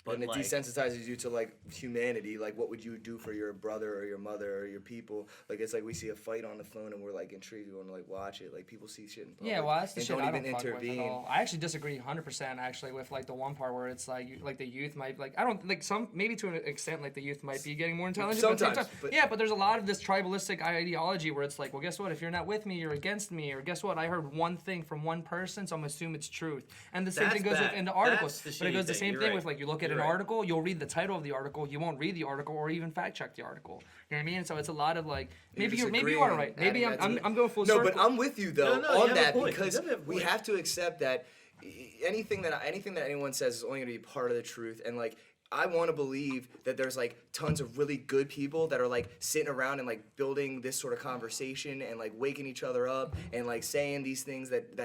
But and it like, desensitizes you to like humanity. Like, what would you do for your brother or your mother or your people? Like, it's like we see a fight on the phone and we're like intrigued. We want to like watch it. Like, people see shit in public. Yeah, well, that's the and shit don't I even don't fuck with intervene. at all. I actually disagree 100% actually with like the one part where it's like like the youth might like I don't like some maybe to an extent like the youth might be getting more intelligent. Sometimes, but yeah, but there's a lot of this tribalistic ideology where it's like, well, guess what? If you're not with me, you're against me, or guess what? I heard one thing from one person, so I'm gonna assume it's truth. And the same That's thing goes bad. in the articles. That's the But it shitty goes the thing. same You're thing right. with like you look at You're an right. article, you'll read the title of the article, you won't read the article or even fact check the article. You know what I mean? So it's a lot of like maybe just maybe you are agreeing, right. Maybe adding that to I'm going full No, circle. but I'm with you though No, you on have a that point. You because definitely have a we point. have to accept that anything that anyone says is only going to be part of the truth. And like, I want to believe that there's like tons of really good people that are like sitting around and like building this sort of conversation and like waking each other up and like saying these things that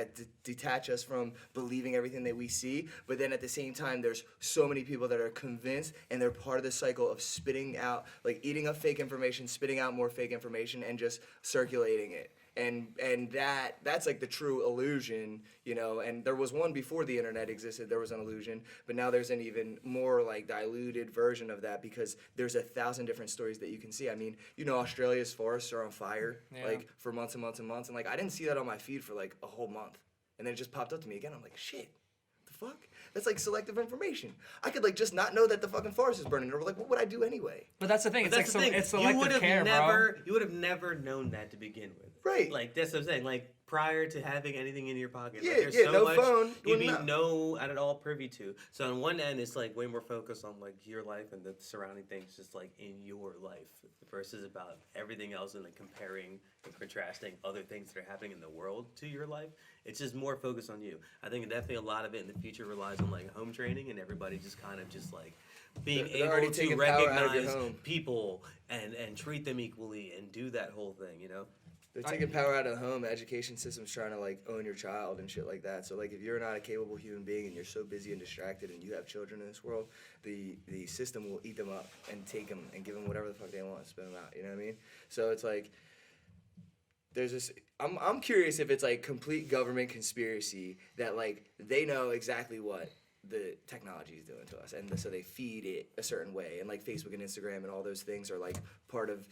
detach us from believing everything that we see. But then at the same time, there's so many people that are convinced and they're part of the cycle of spitting out, like eating up fake information, spitting out more fake information and just circulating it. And that's like the true illusion, and there was one before the internet existed, there was an illusion, but now there's an even more like diluted version of that because there's 1,000 different stories that you can see. I mean, Australia's forests are on fire like for months and months and months, and like I didn't see that on my feed for like a whole month, and then it just popped up to me again. I'm like, shit, the fuck? That's like selective information. I could like just not know that the fucking forest is burning, or like what would I do anyway? But that's the thing. It's That's like the thing. it's selective care, bro. You would have never known that to begin with. Right. Like that's what I'm saying. Like prior to having anything in your pocket. Yeah, like, there's yeah, so no much phone, you'd be wouldn't at all privy to. So on one end, it's like way more focused on like your life and the surrounding things, just like in your life, versus about everything else and like comparing and contrasting other things that are happening in the world to your life. It's just more focused on you. I think definitely a lot of it in the future relies on like home training and everybody just kind of just like being They're already able to taking power out of your recognize home. people and treat them equally and do that whole thing, They're taking power out of the home. Education system's trying to like own your child and shit like that. So like if you're not a capable human being and you're so busy and distracted and you have children in this world, the system will eat them up and take them and give them whatever the fuck they want, spit them out. You know what I mean? So it's like there's this. I'm curious if it's like complete government conspiracy that like they know exactly what the technology is doing to us, and so they feed it a certain way, and like Facebook and Instagram and all those things are like part of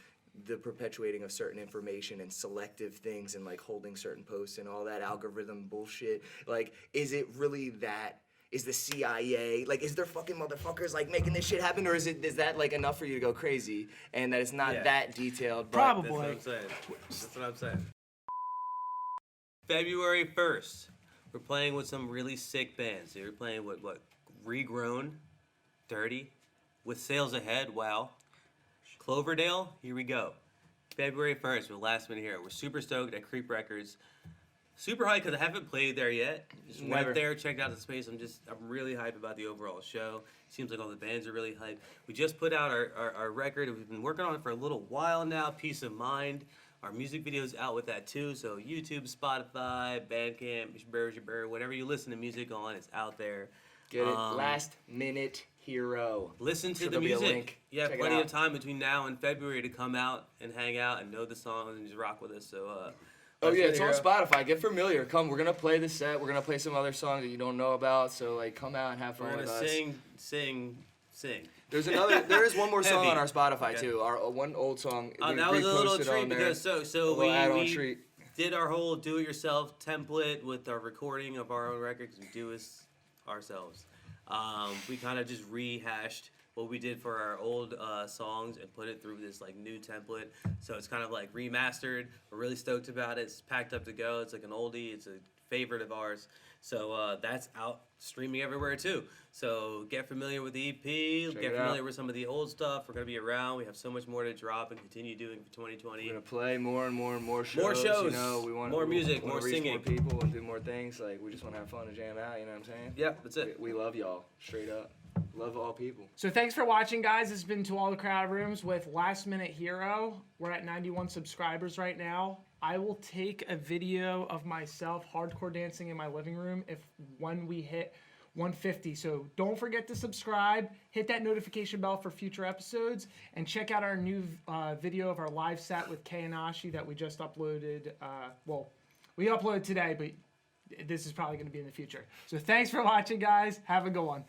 the perpetuating of certain information and selective things and like holding certain posts and all that algorithm bullshit. Like, is it really that? Is the CIA like? Is there fucking motherfuckers like making this shit happen, or is that like enough for you to go crazy and that it's not Yeah. that detailed? But That's Probably. what I'm saying. That's what I'm saying. February 1st, we're playing with some really sick bands. We're playing with Regrown, Dirty, with Sales Ahead. Wow. Cloverdale, here we go. February 1st, we're last minute here. We're super stoked at Creep Records. Super hyped because I haven't played there yet. Just Never. went there, checked out the space. I'm really hyped about the overall show. Seems like all the bands are really hyped. We just put out our record. We've been working on it for a little while now. Peace of Mind. Our music video's out with that too. So YouTube, Spotify, Bandcamp, whatever you listen to music on, it's out there. get it. Last minute hero. Listen to Sure the there'll be a music. link. You have Check it plenty of out. time between now and February to come out and hang out and know the songs and just rock with us. So, Oh Last yeah, Minute it's on Hero. Spotify. Get familiar. Come, we're gonna play the set. We're gonna play some other songs that you don't know about. So like, come out and have fun We're with gonna us. sing. There is one more song Heavy. on our Spotify Okay. too. Our one old song. Oh, we that was a little reposted treat on there. because A so little add-on we treat. did our whole do-it-yourself template with our recording of our own records. We do this ourselves. We kind of just rehashed what we did for our old songs and put it through this like new template. So it's kind of like remastered. We're really stoked about it. It's packed up to go. It's like an oldie. It's a favorite of ours. So that's out streaming everywhere too. So get familiar with the EP. Check get it familiar out. with some of the old stuff. We're gonna be around. We have so much more to drop and continue doing for 2020. We're gonna play more and more and more shows. More shows, You know, we want more music, we wanna more reach singing. more people and do more things. Like we just want to have fun and jam out. You know what I'm saying? Yeah, that's it. We love y'all, straight up. Love all people. So thanks for watching, guys. It's been To All the Crowd Rooms with Last Minute Hero. We're at 91 subscribers right now. I will take a video of myself hardcore dancing in my living room when we hit 150. So don't forget to subscribe, hit that notification bell for future episodes, and check out our new video of our live set with Kay and Ashi that we just uploaded. We uploaded today, but this is probably going to be in the future. So thanks for watching, guys. Have a good one.